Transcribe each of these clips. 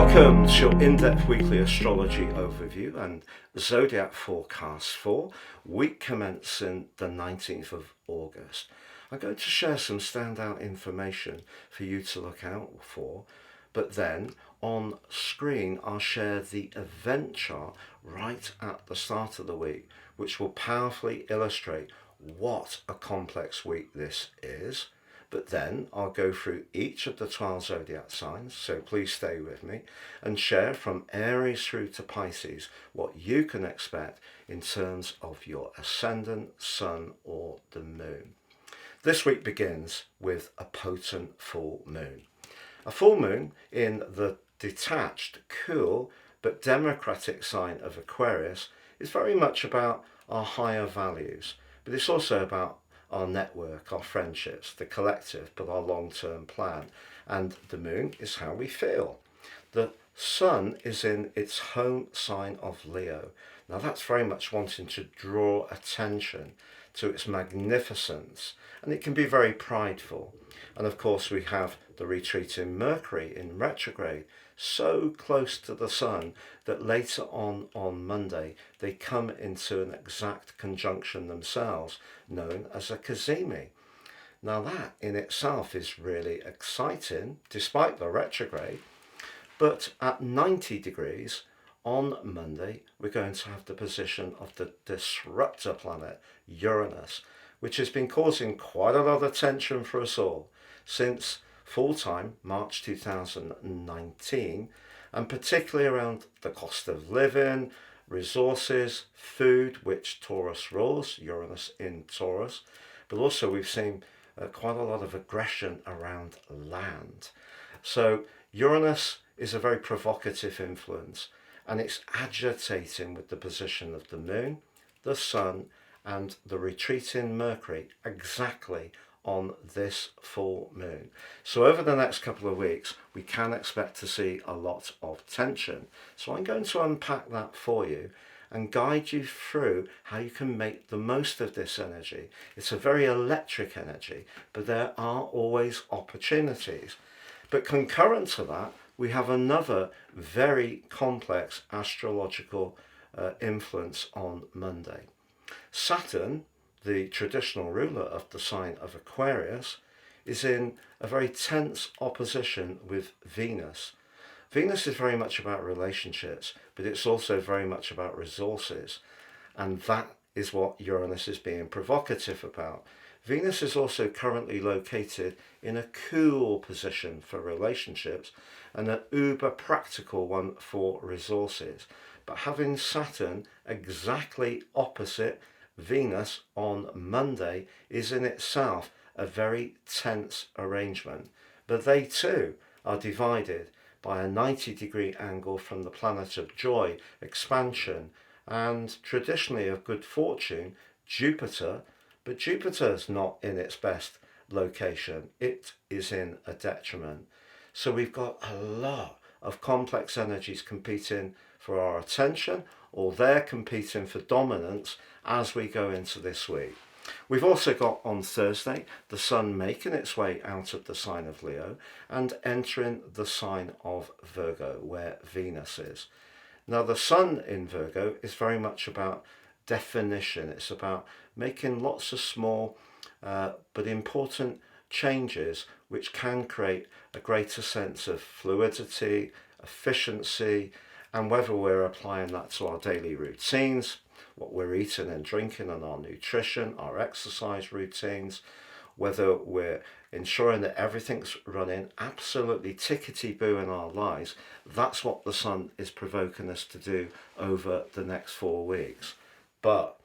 Welcome to your in-depth weekly astrology overview and zodiac forecast for week commencing the 19th of August. I'm going to share some standout information for you to look out for, but then on screen I'll share the event chart right at the start of the week, which will powerfully illustrate what a complex week this is. But then I'll go through each of the 12 zodiac signs, so please stay with me, and share from Aries through to Pisces what you can expect in terms of your ascendant, sun or the moon. This week begins with a potent full moon. A full moon in the detached, cool but democratic sign of Aquarius is very much about our higher values, but it's also about our network, our friendships, the collective, but our long-term plan. And the moon is how we feel. The sun is in its home sign of Leo. Now that's very much wanting to draw attention to its magnificence, and it can be very prideful. And of course we have the retreating Mercury in retrograde, so close to the sun that later on Monday they come into an exact conjunction themselves, known as a GEMINI. Now that in itself is really exciting despite the retrograde, but at 90 degrees on Monday we're going to have the position of the disruptor planet Uranus, which has been causing quite a lot of tension for us all since full-time March 2019, and particularly around the cost of living, resources, food, which Taurus rules, Uranus in Taurus, but also we've seen quite a lot of aggression around land. So Uranus is a very provocative influence, and it's agitating with the position of the moon, the sun and the retreating Mercury exactly on this full moon. So over the next couple of weeks we can expect to see a lot of tension. So I'm going to unpack that for you and guide you through how you can make the most of this energy. It's a very electric energy, but there are always opportunities. But concurrent to that, we have another very complex astrological influence on Monday. Saturn, the traditional ruler of the sign of Aquarius, is in a very tense opposition with Venus. Venus is very much about relationships, but it's also very much about resources, and that is what Uranus is being provocative about. Venus is also currently located in a cool position for relationships and an uber practical one for resources, but having Saturn exactly opposite Venus on Monday is in itself a very tense arrangement, but they too are divided by a 90-degree angle from the planet of joy, expansion and traditionally of good fortune, Jupiter, but Jupiter is not in its best location, it is in a detriment. So we've got a lot of complex energies competing for our attention, or they're competing for dominance as we go into this week. We've also got on Thursday the sun making its way out of the sign of Leo and entering the sign of Virgo, where Venus is. Now the sun in Virgo is very much about definition. It's about making lots of small but important changes which can create a greater sense of fluidity, efficiency, and whether we're applying that to our daily routines, what we're eating and drinking and our nutrition, our exercise routines, whether we're ensuring that everything's running absolutely tickety-boo in our lives, that's what the sun is provoking us to do over the next 4 weeks. But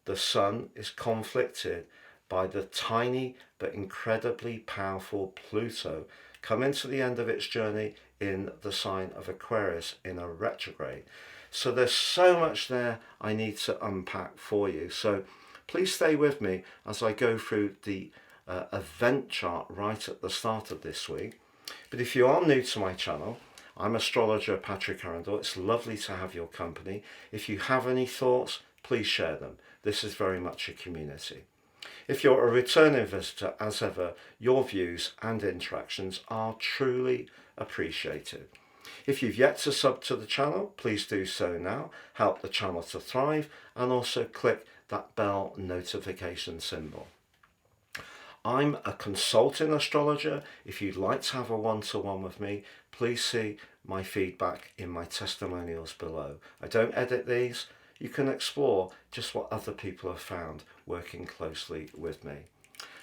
the sun is conflicted by the tiny but incredibly powerful Pluto coming to the end of its journey in the sign of Aquarius in a retrograde. So there's so much there I need to unpack for you. So please stay with me as I go through the event chart right at the start of this week. But if you are new to my channel, I'm astrologer Patrick Arundell. It's lovely to have your company. If you have any thoughts, please share them. This is very much a community. If you're a returning visitor, as ever, your views and interactions are truly appreciated. If you've yet to sub to the channel, please do so now. Help the channel to thrive, and also click that bell notification symbol. I'm a consulting astrologer. If you'd like to have a one-to-one with me, please see my feedback in my testimonials below. I don't edit these. You can explore just what other people have found working closely with me.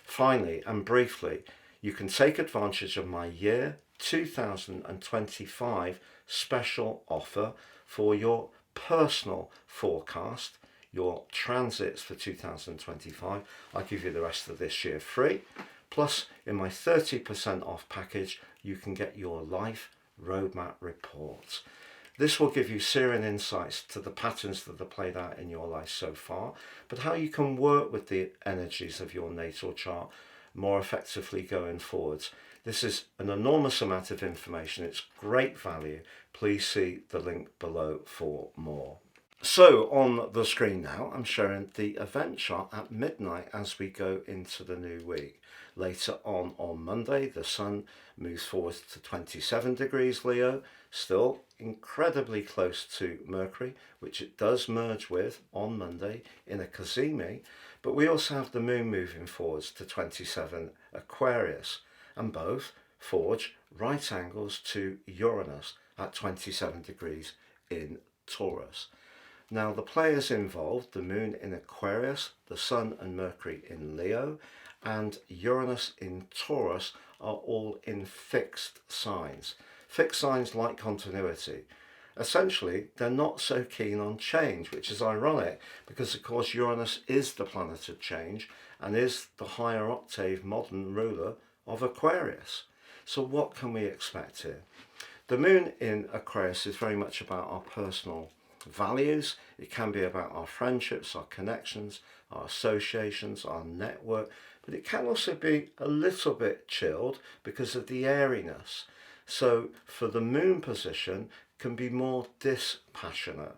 Finally and briefly, you can take advantage of my year 2025 special offer for your personal forecast, your transits for 2025. I'll give you the rest of this year free. Plus, in my 30% off package, you can get your life roadmap report. This will give you searing insights to the patterns that have played out in your life so far, but how you can work with the energies of your natal chart more effectively going forwards. This is an enormous amount of information. It's great value. Please see the link below for more. So on the screen now, I'm showing the event chart at midnight as we go into the new week. Later on Monday, the sun moves forward to 27 degrees Leo, still incredibly close to Mercury, which it does merge with on Monday in a cazimi. But we also have the moon moving forwards to 27 Aquarius, and both forge right angles to Uranus at 27 degrees in Taurus. Now the players involved, the moon in Aquarius, the sun and Mercury in Leo, and Uranus in Taurus are all in fixed signs. Fixed signs like continuity. Essentially, they're not so keen on change, which is ironic because, of course, Uranus is the planet of change and is the higher octave modern ruler of Aquarius. So what can we expect here? The moon in Aquarius is very much about our personal values. It can be about our friendships, our connections, our associations, our network, but it can also be a little bit chilled because of the airiness. So for the moon position, can be more dispassionate,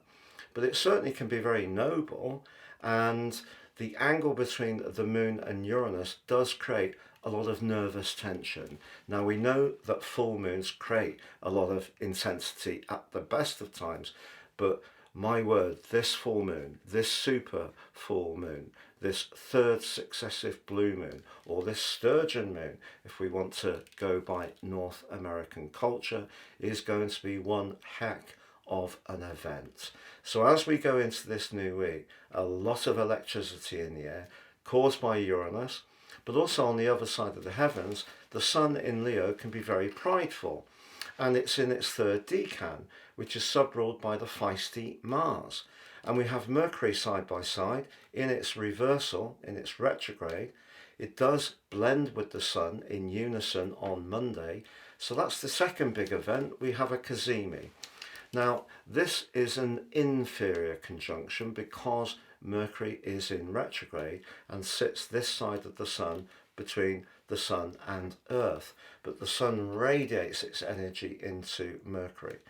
but it certainly can be very noble, and the angle between the moon and Uranus does create a lot of nervous tension. Now we know that full moons create a lot of intensity at the best of times, but my word, this full moon, this super full moon, this third successive blue moon, or this sturgeon moon, if we want to go by North American culture, is going to be one heck of an event. So as we go into this new week, a lot of electricity in the air caused by Uranus, but also on the other side of the heavens, the sun in Leo can be very prideful, and it's in its third decan, which is sub-ruled by the feisty Mars. And we have Mercury side by side in its reversal, in its retrograde. It does blend with the sun in unison on Monday. So that's the second big event. We have a cazimi. Now, this is an inferior conjunction because Mercury is in retrograde and sits this side of the sun between the sun and Earth. But the sun radiates its energy into Mercury.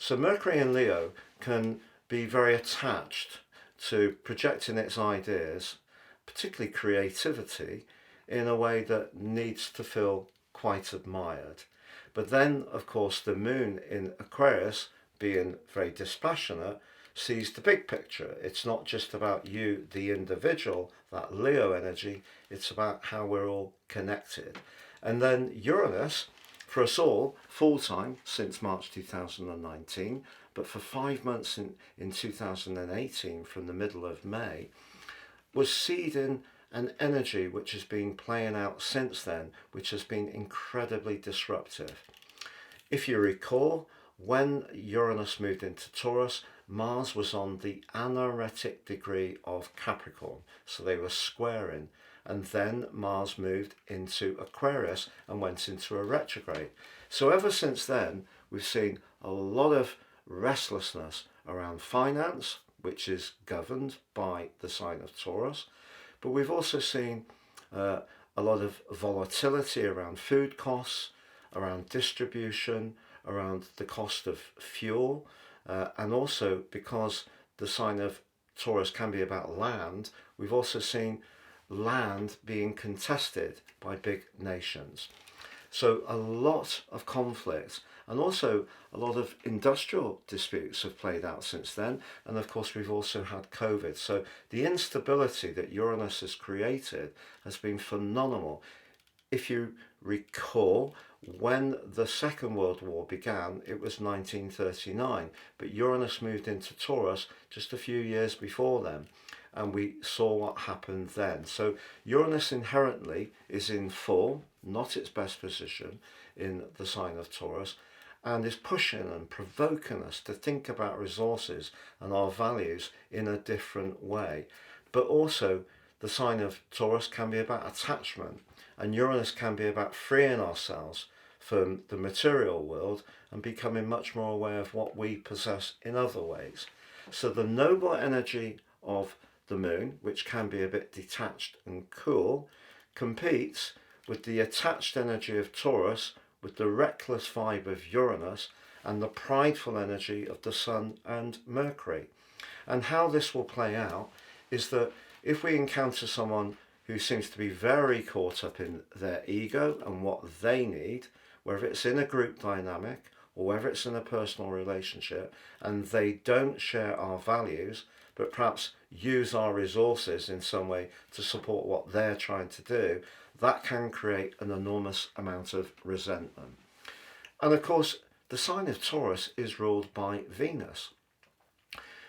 So Mercury in Leo can be very attached to projecting its ideas, particularly creativity, in a way that needs to feel quite admired. But then, of course, the moon in Aquarius, being very dispassionate, sees the big picture. It's not just about you, the individual, that Leo energy, it's about how we're all connected. And then Uranus, for us all, full-time since March 2019, but for 5 months in 2018 from the middle of May, was seeding an energy which has been playing out since then, which has been incredibly disruptive. If you recall, when Uranus moved into Taurus, Mars was on the anaretic degree of Capricorn, so they were squaring, and then Mars moved into Aquarius and went into a retrograde. So ever since then, we've seen a lot of restlessness around finance, which is governed by the sign of Taurus, but we've also seen a lot of volatility around food costs, around distribution, around the cost of fuel, and also because the sign of Taurus can be about land, we've also seen land being contested by big nations. So a lot of conflict and also a lot of industrial disputes have played out since then. And of course, we've also had COVID. So the instability that Uranus has created has been phenomenal. If you recall, when the Second World War began, it was 1939, but Uranus moved into Taurus just a few years before then, and we saw what happened then. So Uranus inherently is in full, not its best position, in the sign of Taurus, and is pushing and provoking us to think about resources and our values in a different way. But also, the sign of Taurus can be about attachment, and Uranus can be about freeing ourselves from the material world and becoming much more aware of what we possess in other ways. So the noble energy of the moon, which can be a bit detached and cool, competes with the attached energy of Taurus, with the reckless vibe of Uranus, and the prideful energy of the Sun and Mercury. And how this will play out is that if we encounter someone who seems to be very caught up in their ego and what they need, whether it's in a group dynamic or whether it's in a personal relationship, and they don't share our values, but perhaps use our resources in some way to support what they're trying to do, that can create an enormous amount of resentment. And of course, the sign of Taurus is ruled by Venus.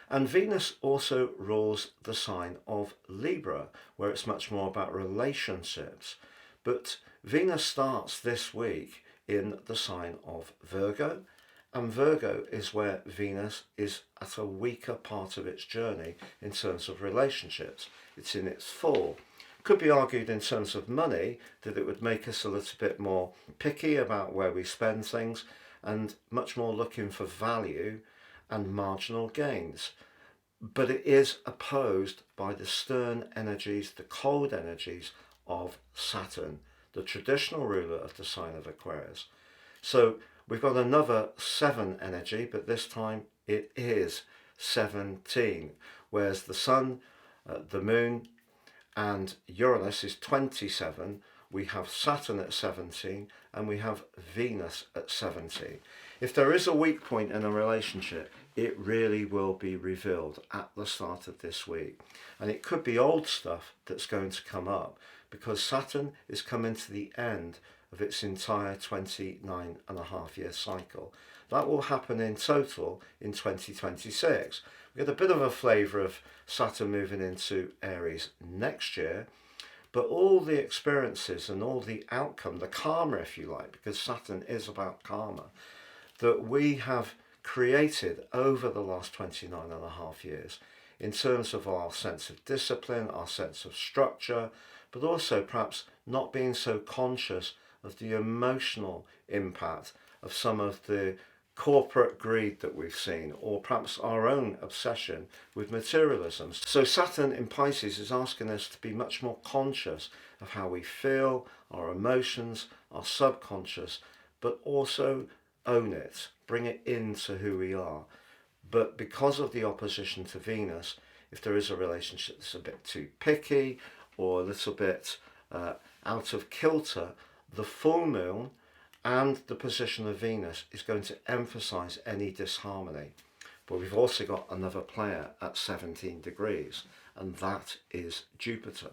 And Venus also rules the sign of Libra, where it's much more about relationships. But Venus starts this week in the sign of Virgo, and Virgo is where Venus is at a weaker part of its journey in terms of relationships. It's in its fall. Could be argued in terms of money that it would make us a little bit more picky about where we spend things and much more looking for value and marginal gains. But it is opposed by the stern energies, the cold energies of Saturn, the traditional ruler of the sign of Aquarius. So we've got another 7 energy, but this time it is 17, whereas the Sun, the Moon and Uranus is 27. We have Saturn at 17 and we have Venus at 17. If there is a weak point in a relationship, it really will be revealed at the start of this week. And it could be old stuff that's going to come up because Saturn is coming to the end of its entire 29.5-year cycle. That will happen in total in 2026. We get a bit of a flavour of Saturn moving into Aries next year, but all the experiences and all the outcome, the karma if you like, because Saturn is about karma, that we have created over the last 29.5 years in terms of our sense of discipline, our sense of structure, but also perhaps not being so conscious of the emotional impact of some of the corporate greed that we've seen, or perhaps our own obsession with materialism. So Saturn in Pisces is asking us to be much more conscious of how we feel, our emotions, our subconscious, but also own it, bring it into who we are. But because of the opposition to Venus, if there is a relationship that's a bit too picky or a little bit out of kilter, the full moon and the position of Venus is going to emphasize any disharmony. But we've also got another player at 17 degrees, and that is Jupiter.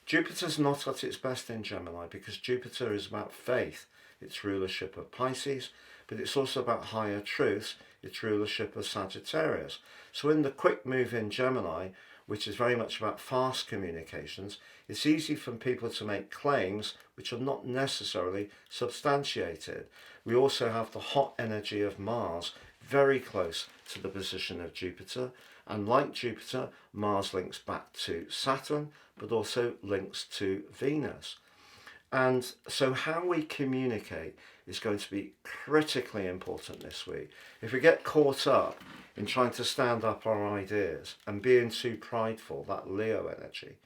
Jupiter's not at its best in Gemini because Jupiter is about faith, its rulership of Pisces, but it's also about higher truths, its rulership of Sagittarius. So in the quick move in Gemini, which is very much about fast communications, it's easy for people to make claims which are not necessarily substantiated. We also have the hot energy of Mars very close to the position of Jupiter, and like Jupiter, Mars links back to Saturn, but also links to Venus. And so how we communicate is going to be critically important this week. If we get caught up in trying to stand up our ideas and being too prideful, that Leo energy,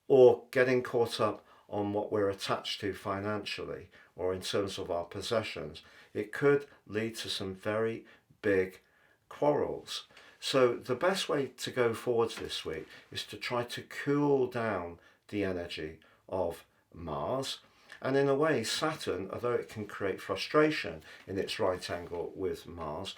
or getting caught up on what we're attached to financially or in terms of our possessions, it could lead to some very big quarrels. So the best way to go forwards this week is to try to cool down the energy of Mars And in a way, Saturn, although it can create frustration in its right angle with Mars,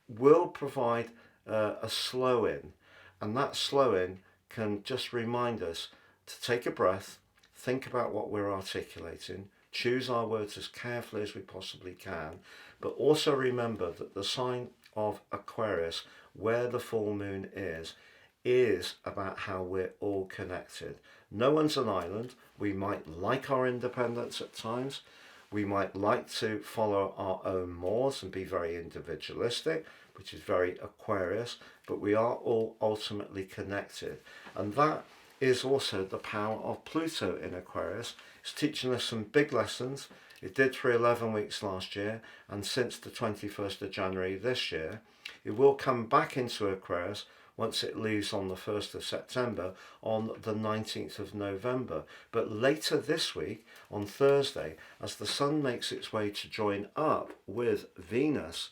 will provide a slow-in. And that slow-in can just remind us to take a breath, think about what we're articulating, choose our words as carefully as we possibly can, but also remember that the sign of Aquarius, where the full moon is about how we're all connected. No one's an island. We might like our independence at times. We might like to follow our own mores and be very individualistic, which is very Aquarius, but we are all ultimately connected. And that is also the power of Pluto in Aquarius. It's teaching us some big lessons. It did for 11 weeks last year, and since the 21st of January this year, it will come back into Aquarius once it leaves on the 1st of September on the 19th of November. But later this week, on Thursday, as the Sun makes its way to join up with Venus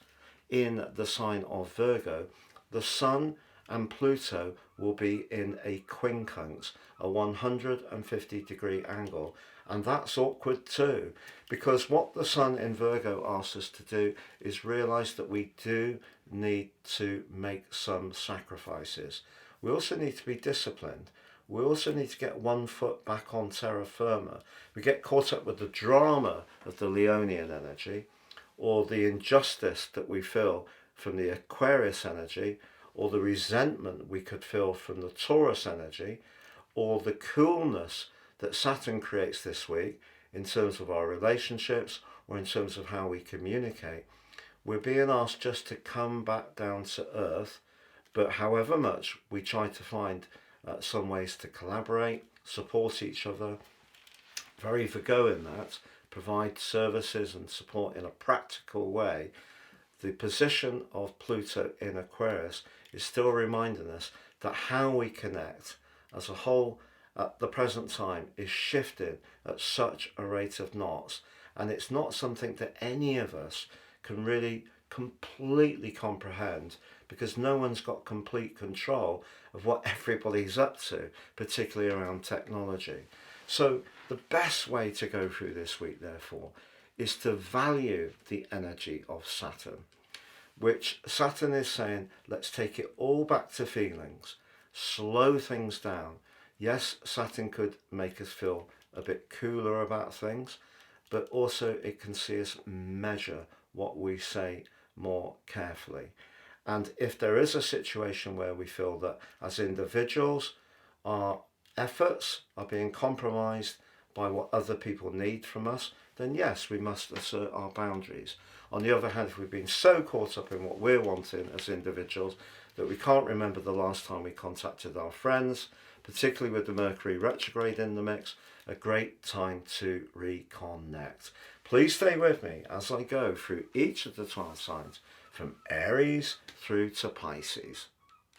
in the sign of Virgo, the Sun and Pluto will be in a quincunx, a 150-degree angle. And that's awkward too, because what the Sun in Virgo asks us to do is realize that we do need to make some sacrifices. We also need to be disciplined. We also need to get one foot back on terra firma. We get caught up with the drama of the Leonian energy, or the injustice that we feel from the Aquarius energy, or the resentment we could feel from the Taurus energy, or the coolness that Saturn creates this week in terms of our relationships or in terms of how we communicate. We're being asked just to come back down to earth, but however much we try to find some ways to collaborate, support each other, very Virgo in that, provide services and support in a practical way, the position of Pluto in Aquarius is still reminding us that how we connect as a whole at the present time is shifting at such a rate of knots, and it's not something that any of us can really completely comprehend, because no one's got complete control of what everybody's up to, particularly around technology. So the best way to go through this week, therefore, is to value the energy of Saturn, which Saturn is saying, let's take it all back to feelings, slow things down. Yes, Saturn could make us feel a bit cooler about things, but also it can see us measure what we say more carefully. And if there is a situation where we feel that as individuals, our efforts are being compromised by what other people need from us, then yes, we must assert our boundaries. On the other hand, if we've been so caught up in what we're wanting as individuals that we can't remember the last time we contacted our friends, particularly with the Mercury retrograde in the mix, a great time to reconnect. Please stay with me as I go through each of the 12 signs from Aries through to Pisces.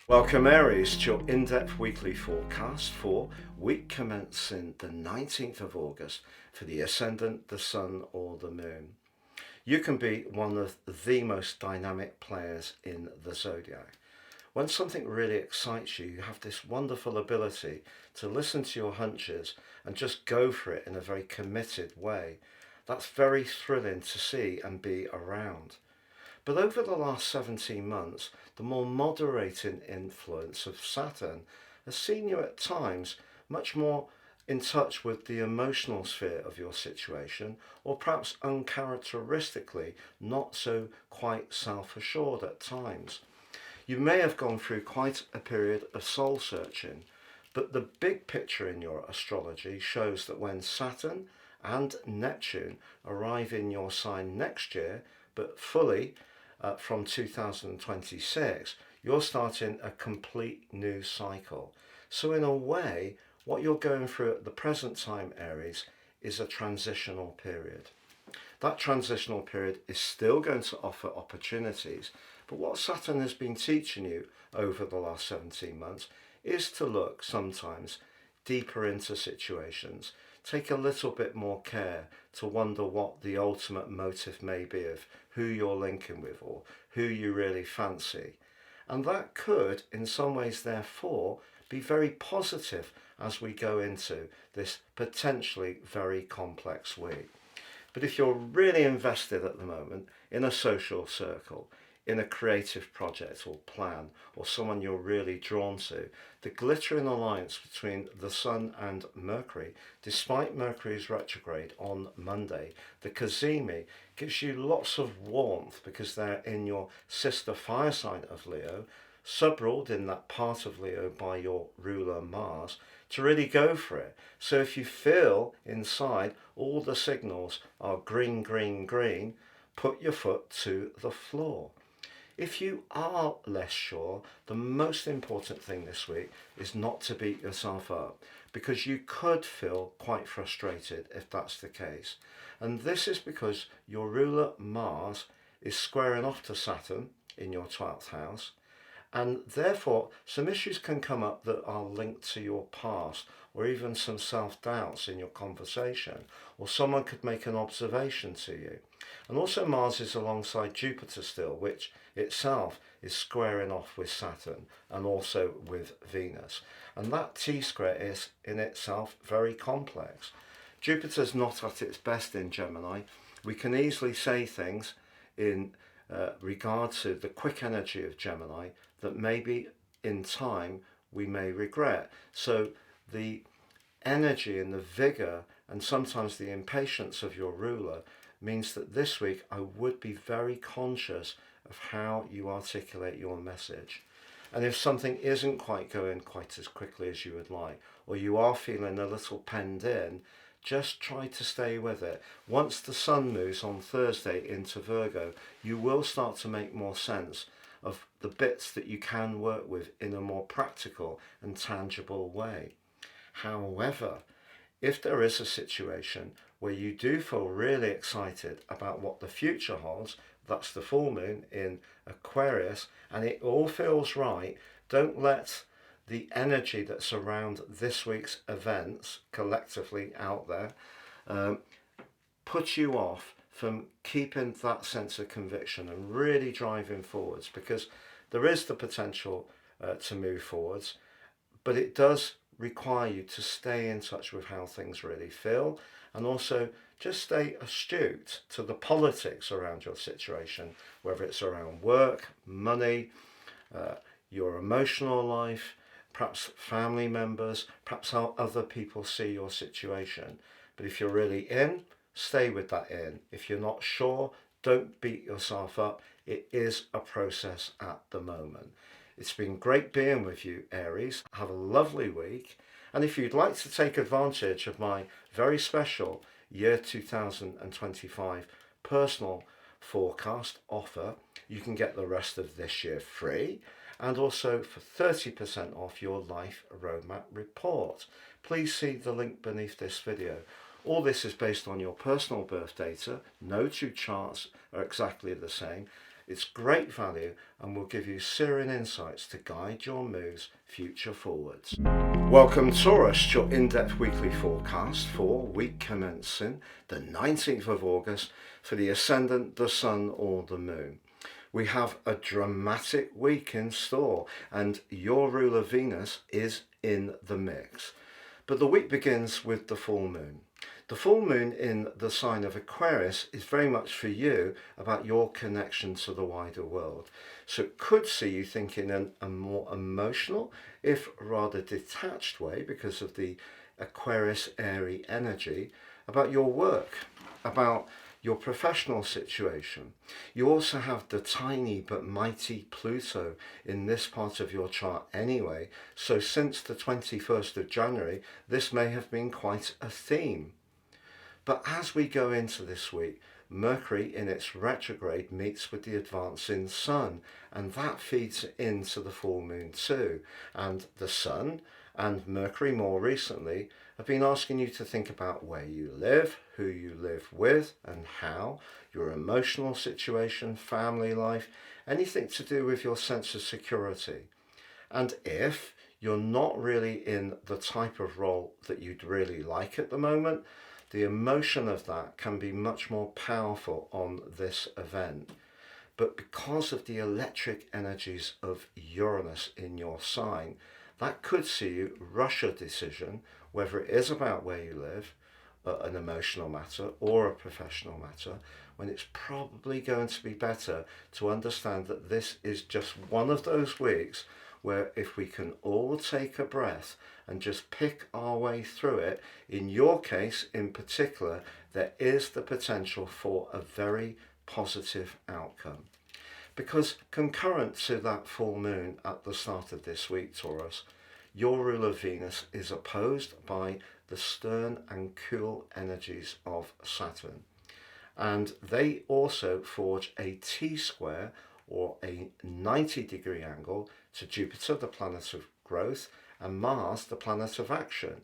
Welcome Aries to your in-depth weekly forecast for week commencing the 19th of August for the ascendant, the sun or the moon. You can be one of the most dynamic players in the zodiac. When something really excites you, you have this wonderful ability to listen to your hunches and just go for it in a very committed way. That's very thrilling to see and be around. But over the last 17 months, the more moderating influence of Saturn has seen you at times much more in touch with the emotional sphere of your situation, or perhaps uncharacteristically not so quite self-assured at times. You may have gone through quite a period of soul searching, but the big picture in your astrology shows that when Saturn and Neptune arrive in your sign next year, but fully from 2026, you're starting a complete new cycle. So in a way, what you're going through at the present time, Aries, is a transitional period. That transitional period is still going to offer opportunities, but what Saturn has been teaching you over the last 17 months is to look sometimes deeper into situations, take a little bit more care to wonder what the ultimate motive may be of who you're linking with or who you really fancy. And that could, in some ways, therefore, be very positive as we go into this potentially very complex week. But if you're really invested at the moment in a social circle, in a creative project or plan, or someone you're really drawn to, the glittering alliance between the Sun and Mercury, despite Mercury's retrograde on Monday, the GEMINI, gives you lots of warmth because they're in your sister fire sign of Leo, subruled in that part of Leo by your ruler Mars, to really go for it. So if you feel inside all the signals are green, green, green, put your foot to the floor. If you are less sure, the most important thing this week is not to beat yourself up, because you could feel quite frustrated if that's the case. And this is because your ruler Mars is squaring off to Saturn in your 12th house, and therefore some issues can come up that are linked to your past, or even some self-doubts in your conversation, or someone could make an observation to you. And also Mars is alongside Jupiter still, which itself is squaring off with Saturn and also with Venus. And that T-square is in itself very complex. Jupiter's not at its best in Gemini. We can easily say things in regard to the quick energy of Gemini that maybe in time we may regret. So the energy and the vigor and sometimes the impatience of your ruler means that this week I would be very conscious of how you articulate your message. And if something isn't quite going quite as quickly as you would like, or you are feeling a little penned in, just try to stay with it. Once the Sun moves on Thursday into Virgo, you will start to make more sense of the bits that you can work with in a more practical and tangible way. However, if there is a situation where you do feel really excited about what the future holds, that's the full moon in Aquarius, and it all feels right, don't let the energy that's around this week's events collectively out there put you off from keeping that sense of conviction and really driving forwards, because there is the potential to move forwards, but it does require you to stay in touch with how things really feel, and also just stay astute to the politics around your situation, whether it's around work, money, your emotional life, perhaps family members, perhaps how other people see your situation. But if you're really in, stay with that in. If you're not sure, don't beat yourself up. It is a process at the moment. It's been great being with you, Aries. Have a lovely week. And if you'd like to take advantage of my very special year 2025 personal forecast offer, you can get the rest of this year free, and also for 30% off your life roadmap report. Please see the link beneath this video. All this is based on your personal birth data. No two charts are exactly the same. It's great value and will give you searing insights to guide your moves future forwards. Welcome Taurus to your in-depth weekly forecast for week commencing the 19th of August for the Ascendant, the Sun or the Moon. We have a dramatic week in store and your ruler Venus is in the mix. But the week begins with the full moon. The full moon in the sign of Aquarius is very much for you about your connection to the wider world. So it could see you thinking in a more emotional, if rather detached way, because of the Aquarius airy energy, about your work, about your professional situation. You also have the tiny but mighty Pluto in this part of your chart anyway, so since the 21st of January, this may have been quite a theme. But as we go into this week, Mercury in its retrograde meets with the advancing Sun, and that feeds into the full moon too. And the Sun and Mercury more recently have been asking you to think about where you live, who you live with and how, your emotional situation, family life, anything to do with your sense of security. And if you're not really in the type of role that you'd really like at the moment, the emotion of that can be much more powerful on this event. But because of the electric energies of Uranus in your sign, that could see you rush a decision, whether it is about where you live, an emotional matter or a professional matter, when it's probably going to be better to understand that this is just one of those weeks where if we can all take a breath and just pick our way through it, in your case in particular, there is the potential for a very positive outcome. Because concurrent to that full moon at the start of this week, Taurus, your ruler Venus is opposed by the stern and cool energies of Saturn. And they also forge a T-square, or a 90-degree angle, to Jupiter, the planet of growth, and Mars, the planet of action.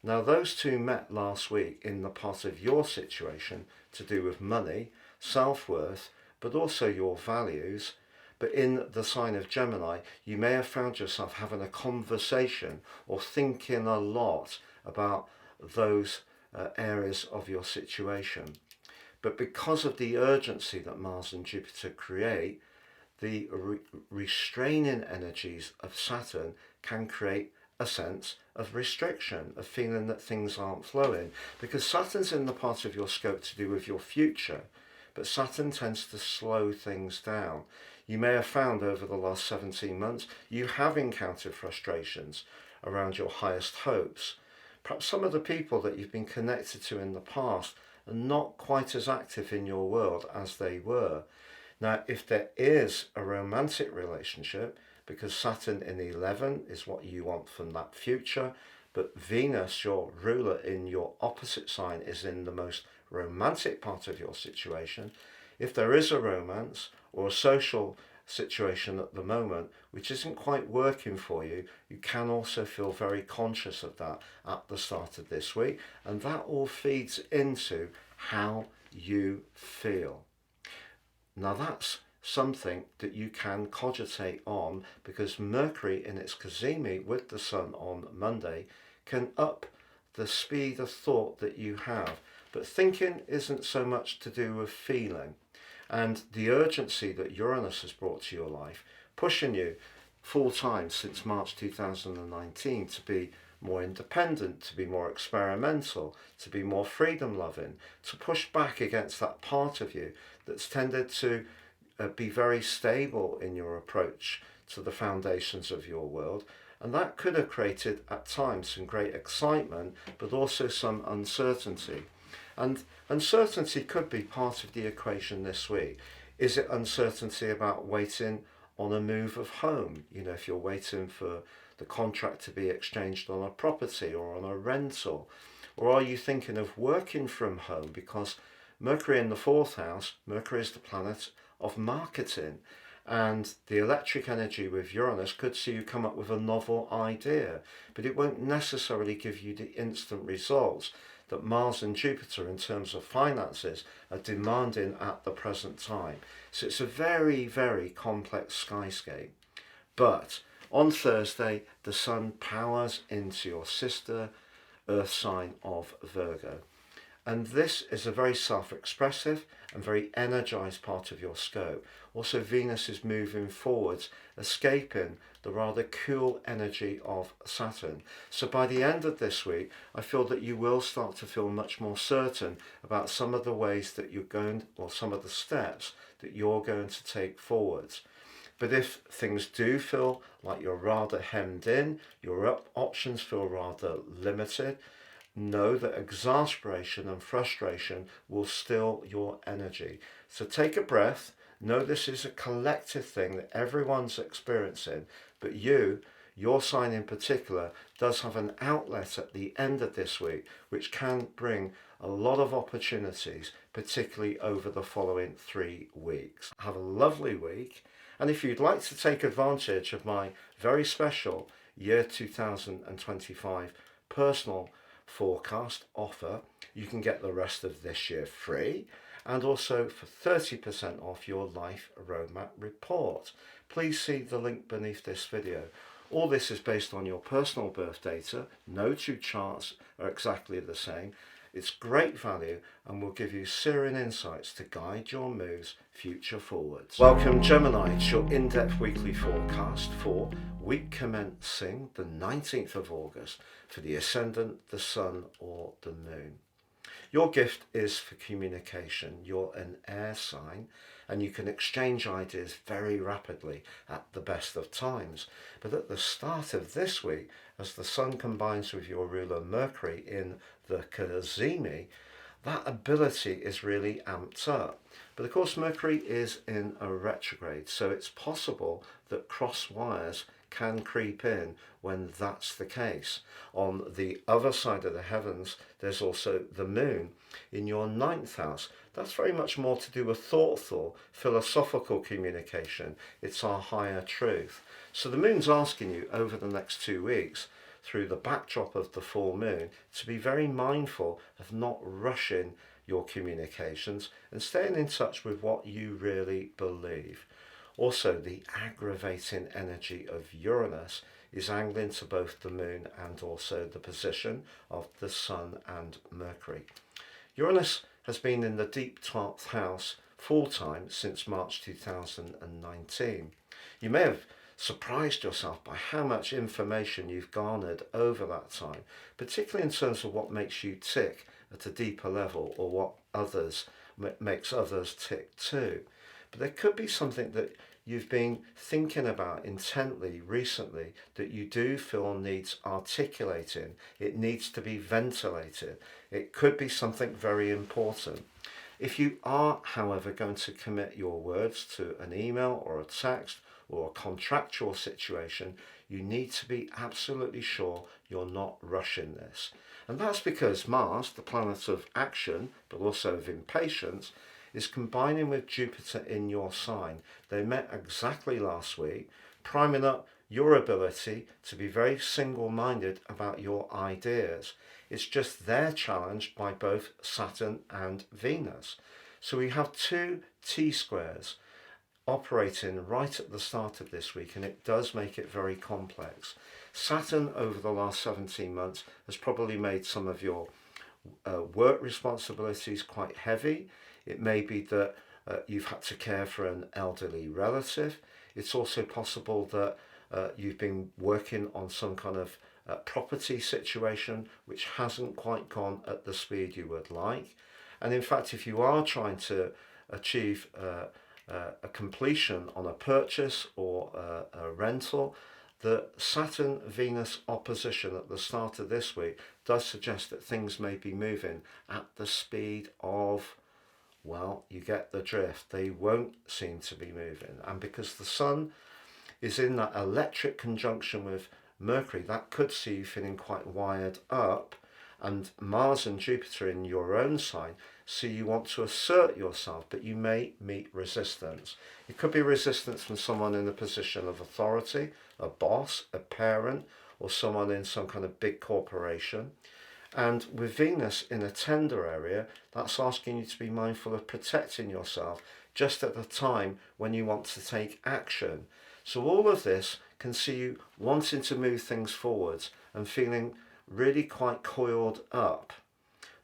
Now, those two met last week in the part of your situation to do with money, self-worth, but also your values. But in the sign of Gemini, you may have found yourself having a conversation or thinking a lot about those areas of your situation. But because of the urgency that Mars and Jupiter create, the restraining energies of Saturn can create a sense of restriction, of feeling that things aren't flowing. Because Saturn's in the part of your scope to do with your future, but Saturn tends to slow things down. You may have found over the last 17 months you have encountered frustrations around your highest hopes. Perhaps some of the people that you've been connected to in the past are not quite as active in your world as they were. Now, if there is a romantic relationship, because Saturn in 11 is what you want from that future, but Venus, your ruler in your opposite sign, is in the most romantic part of your situation. If there is a romance or a social situation at the moment which isn't quite working for you, you can also feel very conscious of that at the start of this week, and that all feeds into how you feel. Now, that's something that you can cogitate on, because Mercury in its cazimi with the Sun on Monday can up the speed of thought that you have. But thinking isn't so much to do with feeling. And the urgency that Uranus has brought to your life, pushing you full time since March 2019 to be more independent, to be more experimental, to be more freedom loving, to push back against that part of you that's tended to be very stable in your approach to the foundations of your world. And that could have created at times some great excitement, but also some uncertainty. And uncertainty could be part of the equation this week. Is it uncertainty about waiting on a move of home? You know, if you're waiting for the contract to be exchanged on a property or on a rental. Or are you thinking of working from home? Because Mercury in the fourth house, Mercury is the planet of marketing. And the electric energy with Uranus could see you come up with a novel idea, but it won't necessarily give you the instant results that Mars and Jupiter in terms of finances are demanding at the present time. So it's a very, very complex skyscape. But on Thursday, the Sun powers into your sister Earth sign of Virgo. And this is a very self-expressive and very energized part of your scope. Also, Venus is moving forwards, escaping the rather cool energy of Saturn. So by the end of this week, I feel that you will start to feel much more certain about some of the ways that you're going, or some of the steps that you're going to take forwards. But if things do feel like you're rather hemmed in, your options feel rather limited, know that exasperation and frustration will steal your energy. So take a breath. Know this is a collective thing that everyone's experiencing, but your sign in particular, does have an outlet at the end of this week, which can bring a lot of opportunities, particularly over the following 3 weeks. Have a lovely week. And if you'd like to take advantage of my very special year 2025 personal forecast offer, you can get the rest of this year free, and also for 30% off your life roadmap report. Please see the link beneath this video. All this is based on your personal birth data. No two charts are exactly the same. It's great value and will give you searing insights to guide your moves future forwards. Welcome Gemini, it's your in-depth weekly forecast for week commencing the 19th of August for the Ascendant, the Sun or the Moon. Your gift is for communication. You're an air sign and you can exchange ideas very rapidly at the best of times. But at the start of this week, as the Sun combines with your ruler Mercury in the GEMINI, that ability is really amped up. But of course Mercury is in a retrograde, so it's possible that cross wires can creep in when that's the case. On the other side of the heavens, there's also the moon in your 9th house. That's very much more to do with thoughtful, philosophical communication. It's our higher truth. So the moon's asking you over the next 2 weeks, through the backdrop of the full moon, to be very mindful of not rushing your communications and staying in touch with what you really believe. Also, the aggravating energy of Uranus is angling to both the moon and also the position of the Sun and Mercury. Uranus has been in the deep 12th house full-time since March 2019. You may have surprised yourself by how much information you've garnered over that time, particularly in terms of what makes you tick at a deeper level or what makes others tick too. But there could be something that you've been thinking about intently recently that you do feel needs articulating. It needs to be ventilated. It could be something very important. If you are, however, going to commit your words to an email or a text or a contractual situation, you need to be absolutely sure you're not rushing this. And that's because Mars, the planet of action, but also of impatience, is combining with Jupiter in your sign. They met exactly last week, priming up your ability to be very single-minded about your ideas. It's just they're challenged by both Saturn and Venus. So we have two T-squares operating right at the start of this week, and it does make it very complex. Saturn over the last 17 months has probably made some of your work responsibilities quite heavy. It may be that you've had to care for an elderly relative. It's also possible that you've been working on some kind of property situation which hasn't quite gone at the speed you would like. And in fact, if you are trying to achieve a completion on a purchase or a rental, the Saturn-Venus opposition at the start of this week does suggest that things may be moving at the speed of, well, you get the drift. They won't seem to be moving. And because the Sun is in that electric conjunction with Mercury, that could see you feeling quite wired up. And Mars and Jupiter in your own sign, so you want to assert yourself, but you may meet resistance. It could be resistance from someone in a position of authority, a boss, a parent, or someone in some kind of big corporation. And with Venus in a tender area, that's asking you to be mindful of protecting yourself just at the time when you want to take action. So all of this can see you wanting to move things forwards and feeling really quite coiled up.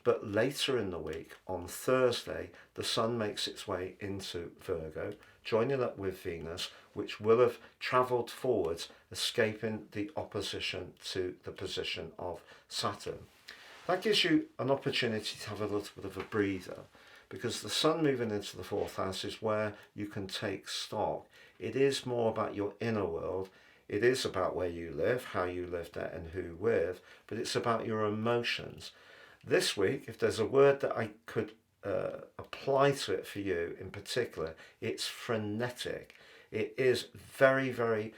But later in the week, on Thursday, the Sun makes its way into Virgo, joining up with Venus, which will have travelled forwards, escaping the opposition to the position of Saturn. That gives you an opportunity to have a little bit of a breather, because the Sun moving into the 4th house is where you can take stock. It is more about your inner world. It is about where you live, how you live there and who with, but it's about your emotions. This week, if there's a word that I could apply to it for you in particular, it's frenetic. It is very, very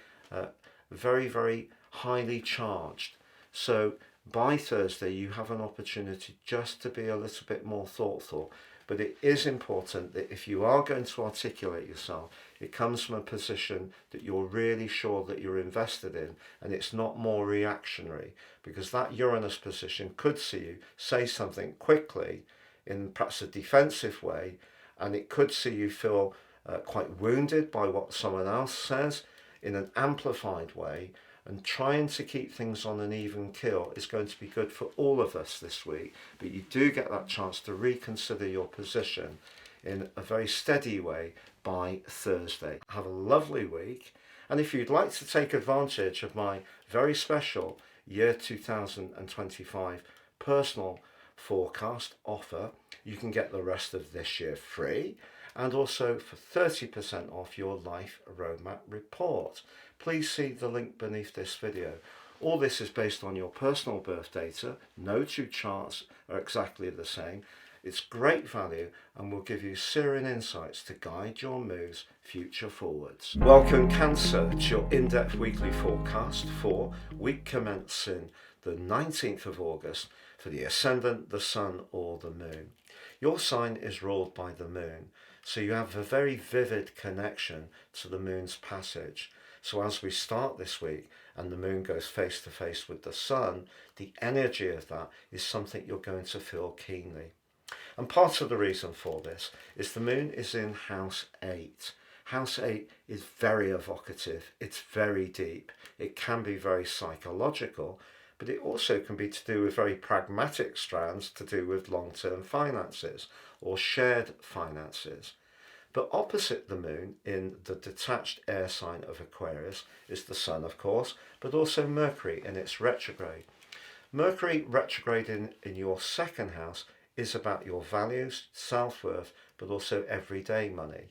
highly charged. So by Thursday, you have an opportunity just to be a little bit more thoughtful. But it is important that if you are going to articulate yourself, it comes from a position that you're really sure that you're invested in, and it's not more reactionary, because that Uranus position could see you say something quickly in perhaps a defensive way, and it could see you feel quite wounded by what someone else says in an amplified way, and trying to keep things on an even keel is going to be good for all of us this week, but you do get that chance to reconsider your position in a very steady way by Thursday. Have a lovely week, and if you'd like to take advantage of my very special year 2025 personal forecast offer, you can get the rest of this year free, and also for 30% off your life roadmap report. Please see the link beneath this video. All this is based on your personal birth data. No two charts are exactly the same. It's great value and will give you searing insights to guide your moves future forwards. Welcome Cancer to your in-depth weekly forecast for week commencing the 19th of August for the ascendant, the sun or the moon. Your sign is ruled by the moon, so you have a very vivid connection to the moon's passage. So as we start this week and the moon goes face to face with the sun, the energy of that is something you're going to feel keenly. And part of the reason for this is the moon is in house 8. House 8 is very evocative, it's very deep, it can be very psychological, but it also can be to do with very pragmatic strands to do with long-term finances or shared finances. But opposite the moon in the detached air sign of Aquarius is the sun, of course, but also Mercury in its retrograde. Mercury retrograde in your second house is about your values, self-worth, but also everyday money.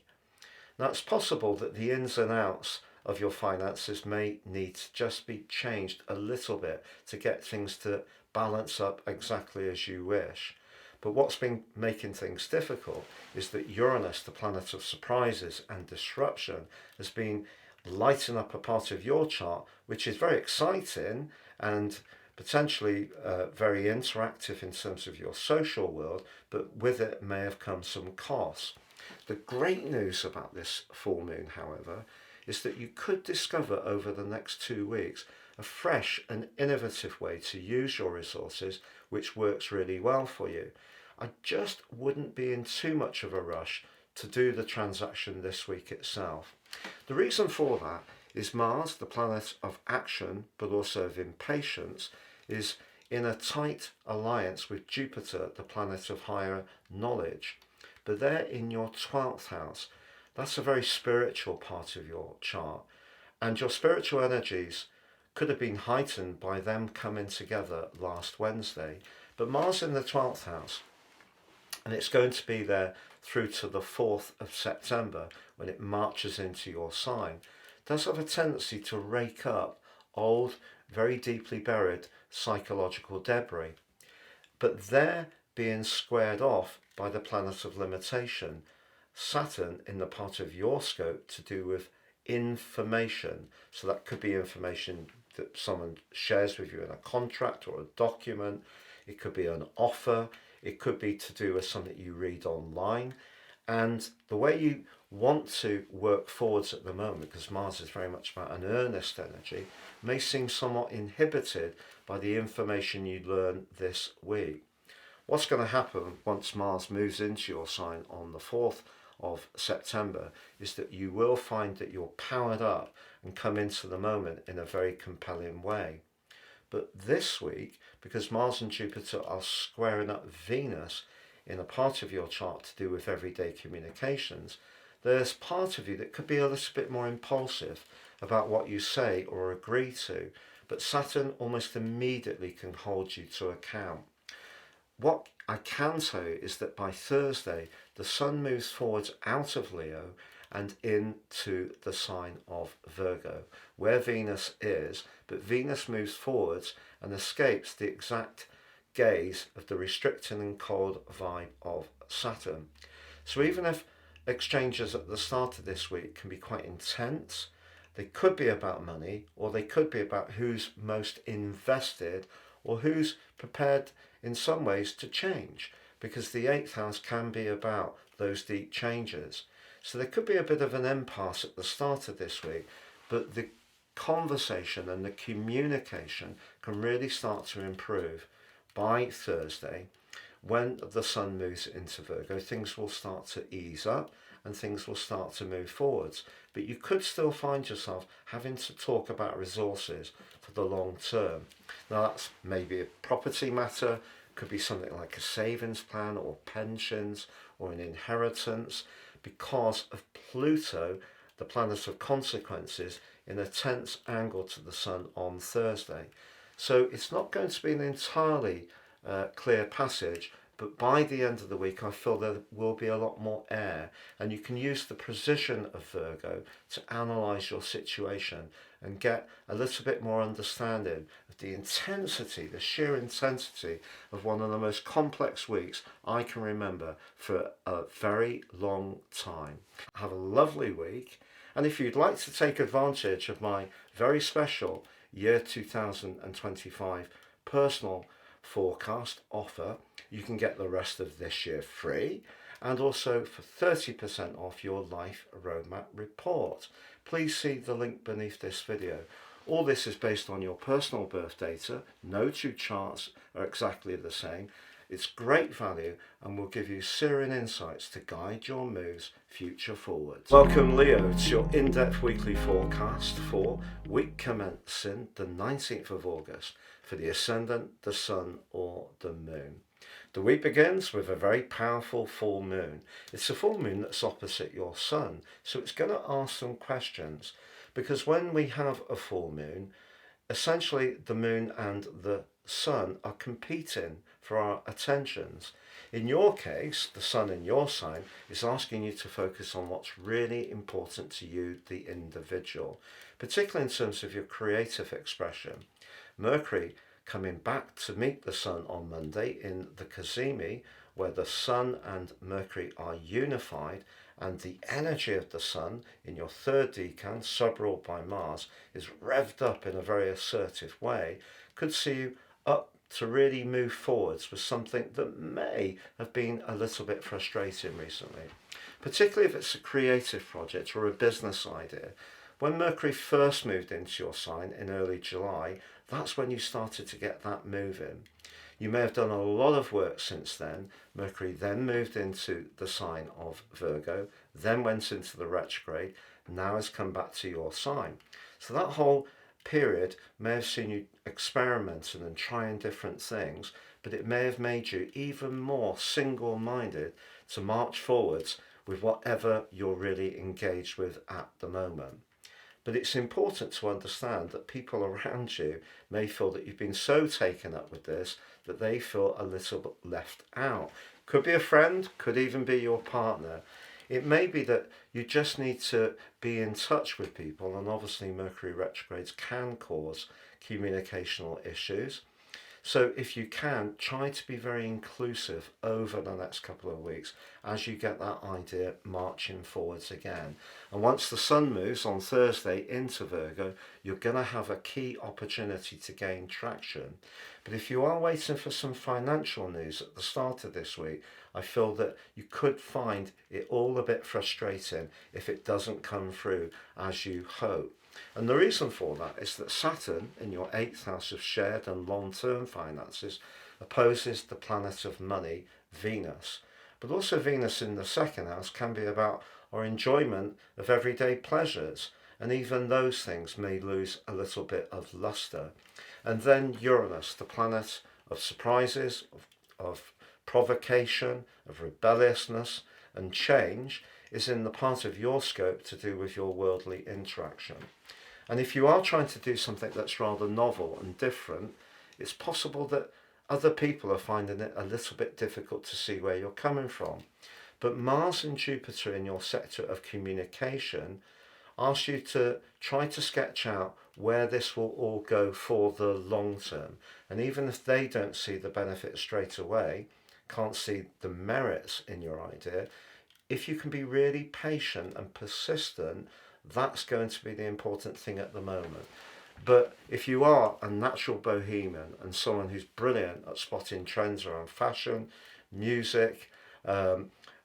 Now it's possible that the ins and outs of your finances may need to just be changed a little bit to get things to balance up exactly as you wish. But what's been making things difficult is that Uranus, the planet of surprises and disruption, has been lighting up a part of your chart which is very exciting and potentially very interactive in terms of your social world, but with it may have come some costs. The great news about this full moon, however, is that you could discover over the next 2 weeks a fresh and innovative way to use your resources which works really well for you. I just wouldn't be in too much of a rush to do the transaction this week itself. The reason for that is Mars, the planet of action but also of impatience, is in a tight alliance with Jupiter, the planet of higher knowledge. But they're in your 12th house. That's a very spiritual part of your chart. And your spiritual energies could have been heightened by them coming together last Wednesday. But Mars in the 12th house, and it's going to be there through to the 4th of September when it marches into your sign, does have a tendency to rake up old, very deeply buried psychological debris. But they're being squared off by the planet of limitation, Saturn, in the part of your scope to do with information. So that could be information that someone shares with you in a contract or a document. It could be an offer. It could be to do with something you read online. And the way you want to work forwards at the moment, because Mars is very much about an earnest energy, may seem somewhat inhibited by the information you learn this week. What's going to happen once Mars moves into your sign on the 4th of September is that you will find that you're powered up and come into the moment in a very compelling way. But this week, because Mars and Jupiter are squaring up Venus in a part of your chart to do with everyday communications, there's part of you that could be a little bit more impulsive about what you say or agree to, but Saturn almost immediately can hold you to account. What I can tell you is that by Thursday, the Sun moves forwards out of Leo and into the sign of Virgo, where Venus is, but Venus moves forwards and escapes the exact gaze of the restricting and cold vibe of Saturn. So even if exchanges at the start of this week can be quite intense, they could be about money, or they could be about who's most invested or who's prepared in some ways to change, because the 8th house can be about those deep changes. So there could be a bit of an impasse at the start of this week, but the conversation and the communication can really start to improve by Thursday, when the sun moves into Virgo, things will start to ease up and things will start to move forwards. But you could still find yourself having to talk about resources for the long term. Now that's maybe a property matter, could be something like a savings plan or pensions or an inheritance, because of Pluto, the planet of consequences, in a tense angle to the sun on Thursday. So it's not going to be an entirely clear passage, but by the end of the week I feel there will be a lot more air, and you can use the precision of Virgo to analyse your situation and get a little bit more understanding of the intensity, the sheer intensity of one of the most complex weeks I can remember for a very long time. Have a lovely week, and if you'd like to take advantage of my very special year 2025 personal forecast offer, you can get the rest of this year free, and also for 30% off your life roadmap report. Please see the link beneath this video. All this is based on your personal birth data. No two charts are exactly the same. It's great value and will give you searing insights to guide your moves future forwards. Welcome Leo to your in-depth weekly forecast for week commencing the 19th of August for the ascendant, the sun or the moon. The week begins with a very powerful full moon. It's a full moon that's opposite your sun, so it's going to ask some questions, because when we have a full moon, essentially the moon and the sun are competing for our attentions. In your case, the sun in your sign is asking you to focus on what's really important to you, the individual, particularly in terms of your creative expression. Mercury coming back to meet the sun on Monday in the GEMINI, where the sun and Mercury are unified, and the energy of the sun in your third decan, sub-ruled by Mars, is revved up in a very assertive way, could see you up to really move forwards with something that may have been a little bit frustrating recently, particularly if it's a creative project or a business idea. When Mercury first moved into your sign in early July, that's when you started to get that moving. You may have done a lot of work since then. Mercury then moved into the sign of Virgo, then went into the retrograde, now has come back to your sign. So that whole period may have seen you experimenting and trying different things, but it may have made you even more single-minded to march forwards with whatever you're really engaged with at the moment. But it's important to understand that people around you may feel that you've been so taken up with this that they feel a little bit left out. Could be a friend, could even be your partner. It may be that you just need to be in touch with people, and obviously Mercury retrogrades can cause communicational issues. So if you can, try to be very inclusive over the next couple of weeks as you get that idea marching forwards again. And once the sun moves on Thursday into Virgo, you're going to have a key opportunity to gain traction. But if you are waiting for some financial news at the start of this week, I feel that you could find it all a bit frustrating if it doesn't come through as you hope. And the reason for that is that Saturn in your 8th house of shared and long-term finances opposes the planet of money, Venus. But also Venus in the 2nd house can be about our enjoyment of everyday pleasures, and even those things may lose a little bit of luster. And then Uranus, the planet of surprises, of provocation, of rebelliousness and change, is in the part of your scope to do with your worldly interaction. And if you are trying to do something that's rather novel and different, it's possible that other people are finding it a little bit difficult to see where you're coming from. But Mars and Jupiter in your sector of communication ask you to try to sketch out where this will all go for the long term. And even if they don't see the benefit straight away, can't see the merits in your idea, if you can be really patient and persistent, that's going to be the important thing at the moment. But if you are a natural bohemian and someone who's brilliant at spotting trends around fashion, music,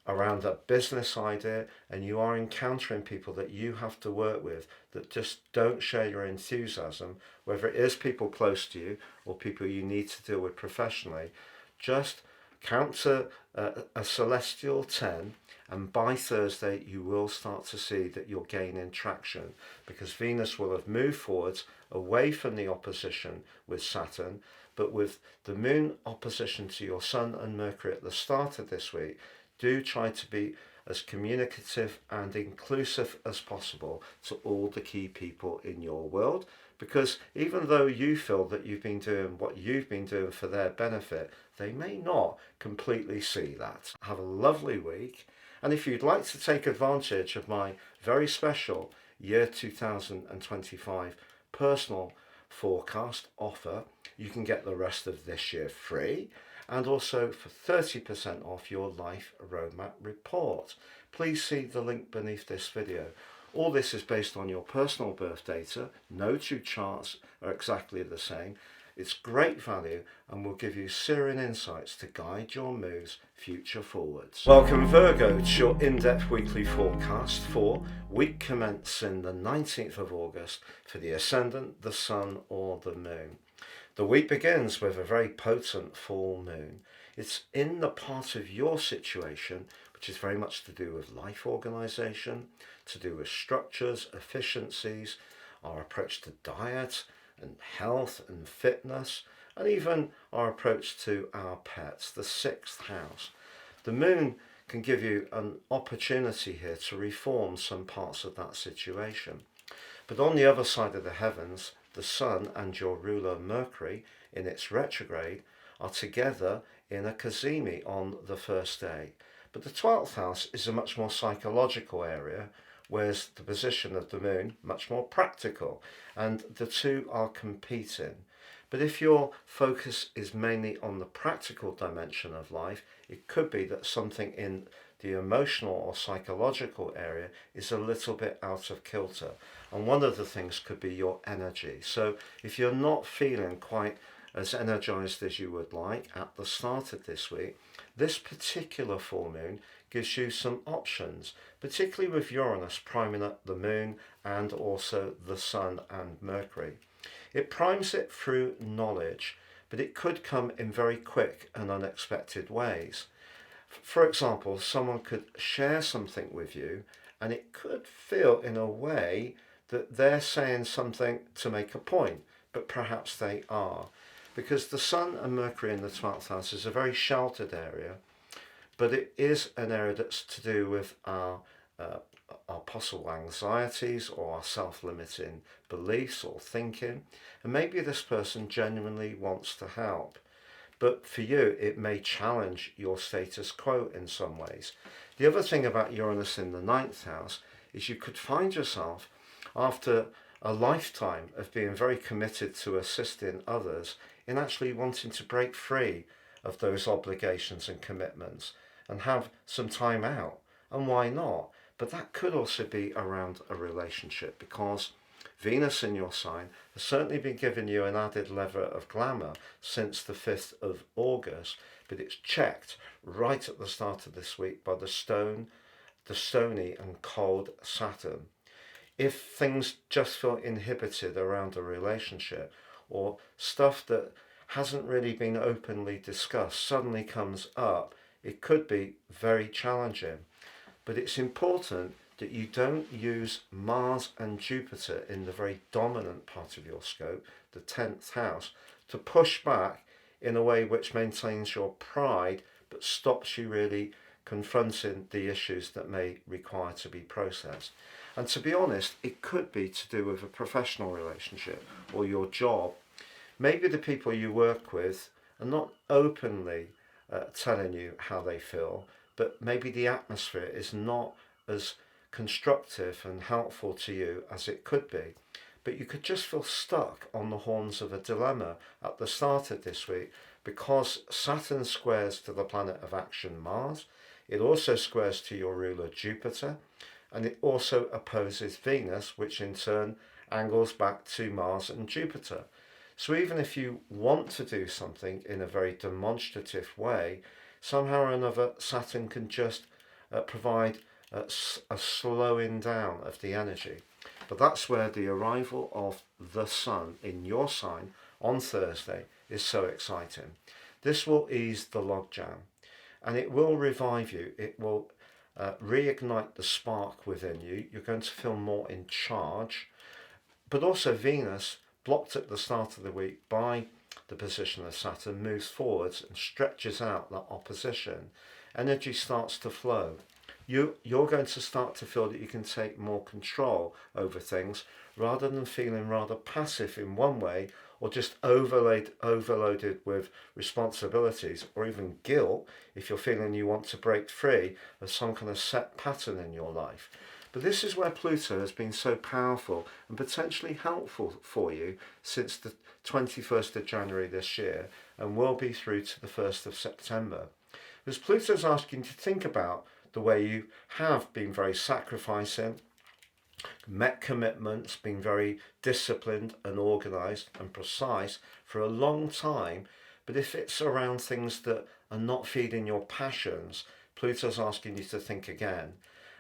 around a business idea, and you are encountering people that you have to work with that just don't share your enthusiasm, whether it is people close to you or people you need to deal with professionally, just Count to a celestial 10, and by Thursday you will start to see that you're gaining traction, because Venus will have moved forwards away from the opposition with Saturn, but with the moon opposition to your Sun and Mercury at the start of this week, do try to be as communicative and inclusive as possible to all the key people in your world, because even though you feel that you've been doing what you've been doing for their benefit, they may not completely see that. Have a lovely week, and if you'd like to take advantage of my very special year 2025 personal forecast offer, you can get the rest of this year free, and also for 30% off your life roadmap report. Please see the link beneath this video. All this is based on your personal birth data. No two charts are exactly the same. It's great value and will give you searing insights to guide your moves future forwards. Welcome Virgo to your in-depth weekly forecast for week commencing the 19th of August for the Ascendant, the Sun or the Moon. The week begins with a very potent full moon. It's in the part of your situation which is very much to do with life organisation, to do with structures, efficiencies, our approach to diet and health and fitness, and even our approach to our pets, the 6th house. The moon can give you an opportunity here to reform some parts of that situation. But on the other side of the heavens, the Sun and your ruler Mercury in its retrograde are together in a cazimi on the first day. But the 12th house is a much more psychological area, whereas the position of the moon much more practical, and the two are competing. But if your focus is mainly on the practical dimension of life, it could be that something in the emotional or psychological area is a little bit out of kilter. And one of the things could be your energy. So if you're not feeling quite as energized as you would like at the start of this week, this particular full moon gives you some options, particularly with Uranus priming up the moon and also the Sun and Mercury. It primes it through knowledge, but it could come in very quick and unexpected ways. For example, someone could share something with you and it could feel in a way that they're saying something to make a point, but perhaps they are. Because the Sun and Mercury in the 12th house is a very sheltered area, but it is an area that's to do with our possible anxieties or our self-limiting beliefs or thinking. And maybe this person genuinely wants to help, but for you it may challenge your status quo in some ways. The other thing about Uranus in the 9th house is you could find yourself, after a lifetime of being very committed to assisting others, in actually wanting to break free of those obligations and commitments and have some time out. And why not? But that could also be around a relationship, because Venus in your sign has certainly been giving you an added level of glamour since the 5th of August, but it's checked right at the start of this week by the stony and cold Saturn. If things just feel inhibited around a relationship, or stuff that hasn't really been openly discussed suddenly comes up, it could be very challenging. But it's important that you don't use Mars and Jupiter in the very dominant part of your scope, the 10th house, to push back in a way which maintains your pride but stops you really confronting the issues that may require to be processed. And to be honest, it could be to do with a professional relationship or your job. Maybe the people you work with are not openly telling you how they feel, but maybe the atmosphere is not as constructive and helpful to you as it could be. But you could just feel stuck on the horns of a dilemma at the start of this week, because Saturn squares to the planet of action Mars. It also squares to your ruler Jupiter, and it also opposes Venus, which in turn angles back to Mars and Jupiter. So even if you want to do something in a very demonstrative way, somehow or another Saturn can just provide a slowing down of the energy. But that's where the arrival of the Sun in your sign on Thursday is so exciting. This will ease the logjam. and it will revive you. It will reignite the spark within you. You're going to feel more in charge. But also Venus, blocked at the start of the week by the position of Saturn, moves forwards and stretches out that opposition. Energy starts to flow. You're going to start to feel that you can take more control over things rather than feeling rather passive in one way, or just overloaded with responsibilities or even guilt if you're feeling you want to break free of some kind of set pattern in your life. But this is where Pluto has been so powerful and potentially helpful for you since the 21st of January this year, and will be through to the 1st of September. Because Pluto's asking you to think about the way you have been very sacrificing, met commitments, been very disciplined and organised and precise for a long time. But if it's around things that are not feeding your passions, Pluto's asking you to think again.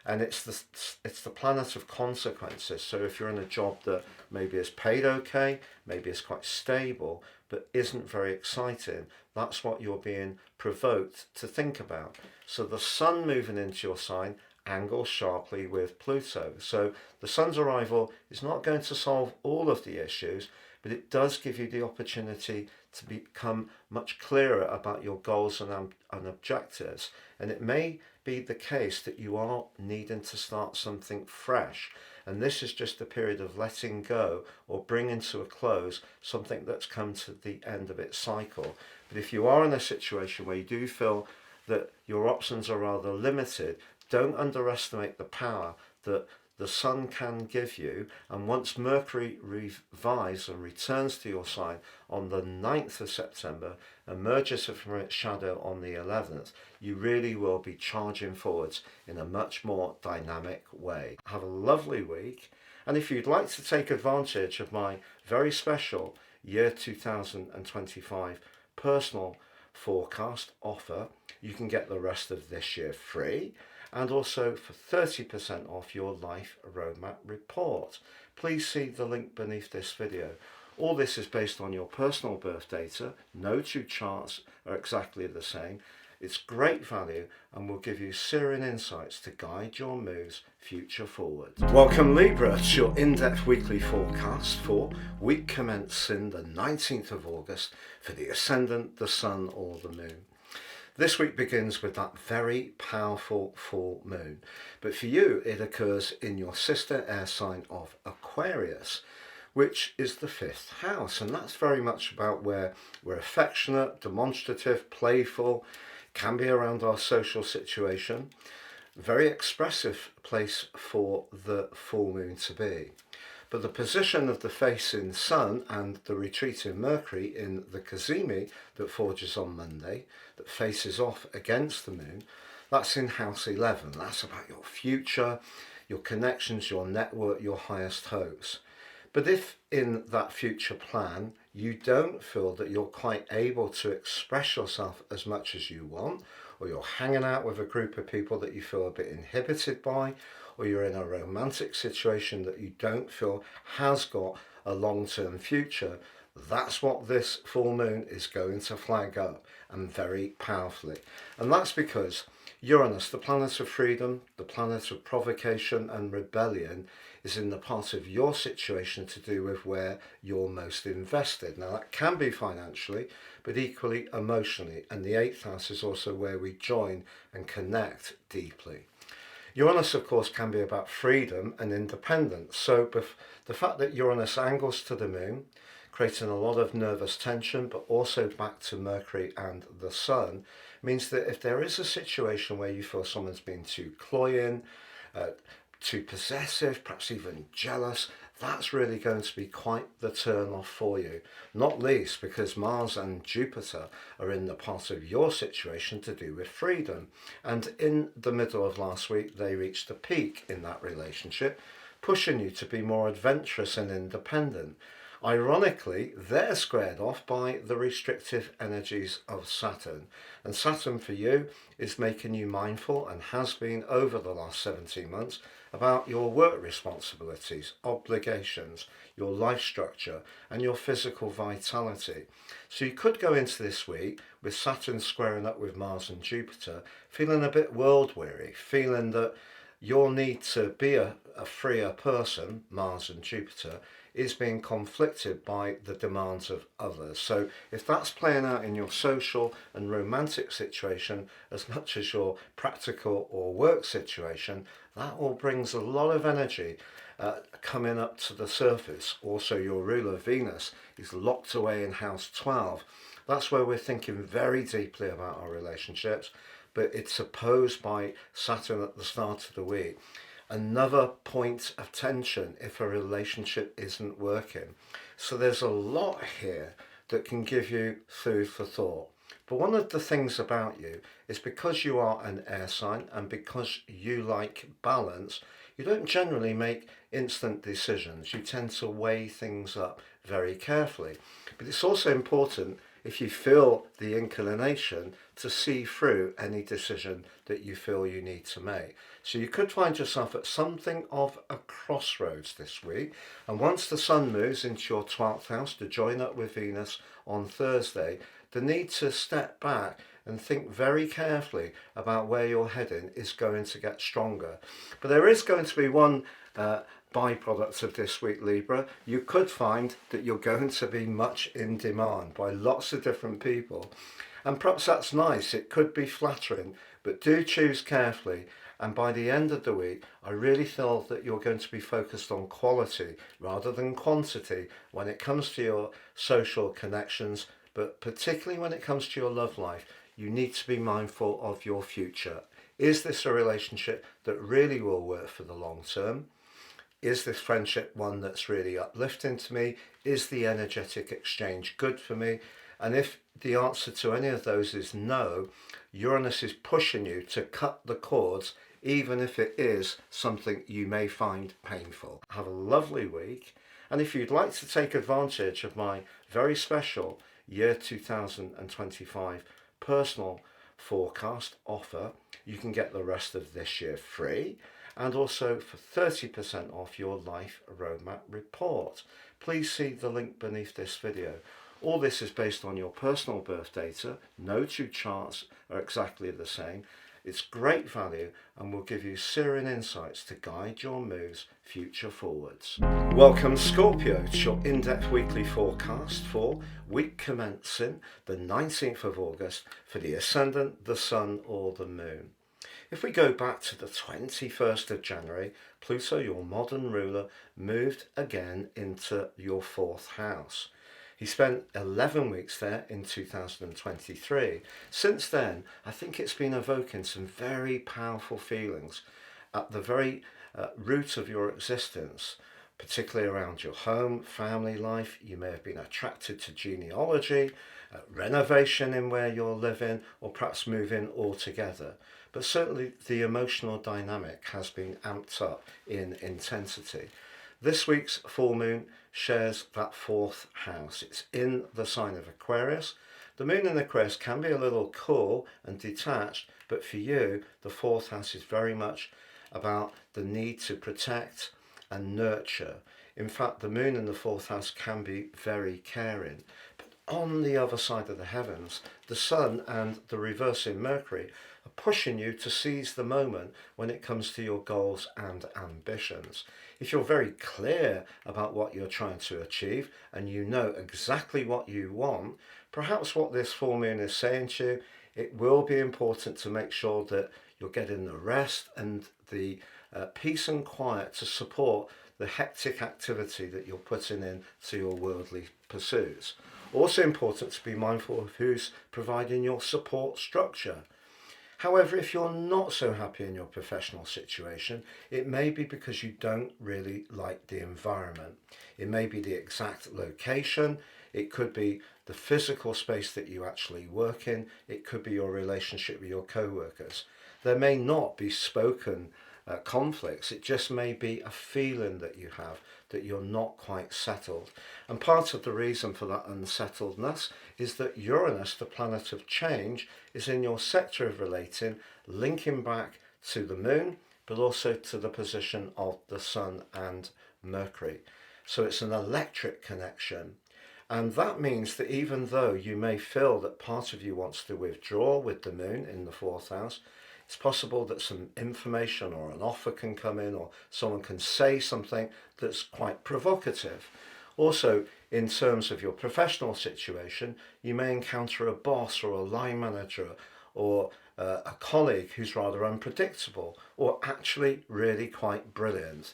And it's the planet of consequences. So if you're in a job that maybe is paid okay, maybe is quite stable, but isn't very exciting, that's what you're being provoked to think about. So the sun moving into your sign angles sharply with Pluto. So the sun's arrival is not going to solve all of the issues, but it does give you the opportunity to become much clearer about your goals and objectives. And it may be the case that you are needing to start something fresh. And this is just a period of letting go or bringing to a close something that's come to the end of its cycle. But if you are in a situation where you do feel that your options are rather limited, don't underestimate the power that the sun can give you. And once Mercury revives and returns to your sign on the 9th of September, emerges from its shadow on the 11th, you really will be charging forwards in a much more dynamic way. Have a lovely week, and if you'd like to take advantage of my very special year 2025 personal forecast offer, you can get the rest of this year free, and also for 30% off your life roadmap report. Please see the link beneath this video. All this is based on your personal birth data. No two charts are exactly the same. It's great value and will give you searing insights to guide your moves future forward. Welcome Libra to your in-depth weekly forecast for week commencing the 19th of August for the ascendant, the sun or the moon. This week begins with that very powerful full moon, but for you it occurs in your sister air sign of Aquarius, which is the 5th house, and that's very much about where we're affectionate, demonstrative, playful, can be around our social situation. Very expressive place for the full moon to be. But the position of the facing sun and the retreating Mercury in the GEMINI that forges on Monday, that faces off against the moon, that's in house 11. That's about your future, your connections, your network, your highest hopes. But if in that future plan you don't feel that you're quite able to express yourself as much as you want, or you're hanging out with a group of people that you feel a bit inhibited by, or you're in a romantic situation that you don't feel has got a long-term future, that's what this full moon is going to flag up, and very powerfully. And that's because Uranus, the planet of freedom, the planet of provocation and rebellion, is in the part of your situation to do with where you're most invested. Now that can be financially, but equally emotionally, and the 8th house is also where we join and connect deeply. Uranus, of course, can be about freedom and independence. So the fact that Uranus angles to the moon, creating a lot of nervous tension, but also back to Mercury and the sun, means that if there is a situation where you feel someone's been too cloying, too possessive, perhaps even jealous, that's really going to be quite the turn off for you. Not least because Mars and Jupiter are in the part of your situation to do with freedom. And in the middle of last week, they reached a peak in that relationship, pushing you to be more adventurous and independent. Ironically, they're squared off by the restrictive energies of Saturn. And Saturn for you is making you mindful, and has been over the last 17 months, about your work responsibilities, obligations, your life structure, and your physical vitality. So you could go into this week with Saturn squaring up with Mars and Jupiter, feeling a bit world weary, feeling that your need to be a freer person, Mars and Jupiter, is being conflicted by the demands of others. So if that's playing out in your social and romantic situation as much as your practical or work situation, that all brings a lot of energy coming up to the surface. Also, your ruler Venus is locked away in house 12. That's where we're thinking very deeply about our relationships, but it's opposed by Saturn at the start of the week. Another point of tension if a relationship isn't working. So there's a lot here that can give you food for thought. But one of the things about you is because you are an air sign and because you like balance, you don't generally make instant decisions. You tend to weigh things up very carefully. But it's also important, if you feel the inclination, to see through any decision that you feel you need to make. So you could find yourself at something of a crossroads this week. And once the Sun moves into your 12th house to join up with Venus on Thursday, the need to step back and think very carefully about where you're heading is going to get stronger. But there is going to be one byproduct of this week, Libra. You could find that you're going to be much in demand by lots of different people. And perhaps that's nice, it could be flattering, but do choose carefully. And by the end of the week, I really feel that you're going to be focused on quality rather than quantity when it comes to your social connections, but particularly when it comes to your love life. You need to be mindful of your future. Is this a relationship that really will work for the long term? Is this friendship one that's really uplifting to me? Is the energetic exchange good for me? And if the answer to any of those is no, Uranus is pushing you to cut the cords, even if it is something you may find painful. Have a lovely week. And if you'd like to take advantage of my very special year 2025 personal forecast offer, you can get the rest of this year free, and also for 30% off your life roadmap report. Please see the link beneath this video. All this is based on your personal birth data. No two charts are exactly the same. It's great value and will give you searing insights to guide your moves future forwards. Welcome Scorpio to your in-depth weekly forecast for week commencing the 19th of August for the Ascendant, the Sun or the Moon. If we go back to the 21st of January, Pluto, your modern ruler, moved again into your 4th house. He spent 11 weeks there in 2023. Since then, I think it's been evoking some very powerful feelings at the very root of your existence, particularly around your home, family life. You may have been attracted to genealogy, renovation in where you're living, or perhaps moving altogether. But certainly the emotional dynamic has been amped up in intensity. This week's full moon shares that 4th house. It's in the sign of Aquarius. The moon in Aquarius can be a little cool and detached, but for you, the 4th house is very much about the need to protect and nurture. In fact, the moon in the 4th house can be very caring. But on the other side of the heavens, the sun and the reversing Mercury are pushing you to seize the moment when it comes to your goals and ambitions. If you're very clear about what you're trying to achieve and you know exactly what you want, perhaps what this full moon is saying to you, it will be important to make sure that you're getting the rest and the peace and quiet to support the hectic activity that you're putting in to your worldly pursuits. Also important to be mindful of who's providing your support structure. However, if you're not so happy in your professional situation, it may be because you don't really like the environment. It may be the exact location. It could be the physical space that you actually work in. It could be your relationship with your co-workers. There may not be spoken conflicts. It just may be a feeling that you have that you're not quite settled. And part of the reason for that unsettledness is that Uranus, the planet of change, is in your sector of relating, linking back to the moon but also to the position of the Sun and Mercury. So it's an electric connection. And that means that even though you may feel that part of you wants to withdraw with the moon in the fourth house, it's possible that some information or an offer can come in, or someone can say something that's quite provocative. Also, in terms of your professional situation, you may encounter a boss or a line manager or a colleague who's rather unpredictable or actually really quite brilliant.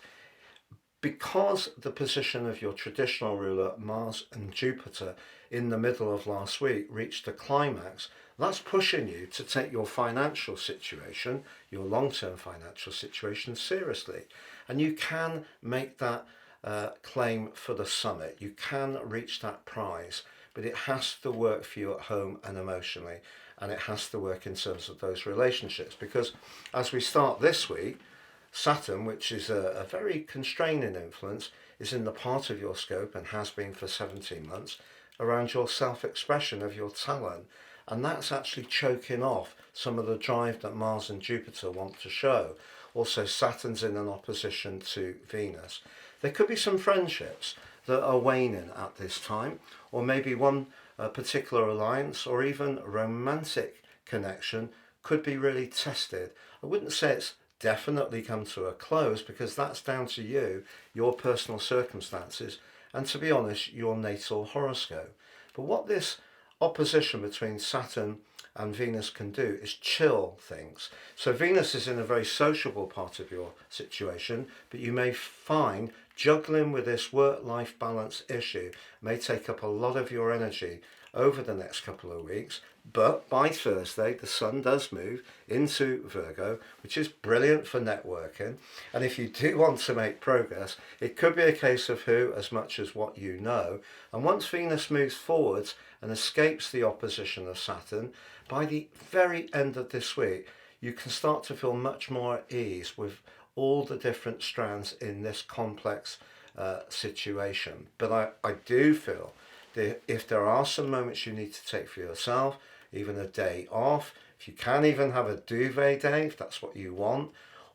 Because the position of your traditional ruler, Mars and Jupiter, in the middle of last week reached a climax, that's pushing you to take your financial situation, your long-term financial situation, seriously. And you can make that claim for the summit. You can reach that prize, but it has to work for you at home and emotionally, and it has to work in terms of those relationships. Because as we start this week, Saturn, which is a very constraining influence, is in the part of your scope and has been for 17 months around your self-expression of your talent. And that's actually choking off some of the drive that Mars and Jupiter want to show. Also, Saturn's in an opposition to Venus. There could be some friendships that are waning at this time, or maybe one particular alliance or even romantic connection could be really tested. I wouldn't say it's definitely come to a close, because that's down to you, your personal circumstances, and to be honest, your natal horoscope. But what this opposition between Saturn and Venus can do is chill things. So Venus is in a very sociable part of your situation, but you may find juggling with this work-life balance issue may take up a lot of your energy over the next couple of weeks. But by Thursday, the Sun does move into Virgo, which is brilliant for networking. And if you do want to make progress, it could be a case of who as much as what you know. And once Venus moves forwards and escapes the opposition of Saturn, by the very end of this week, you can start to feel much more at ease with all the different strands in this complex situation. But I do feel that if there are some moments you need to take for yourself, even a day off, if you can even have a duvet day, if that's what you want,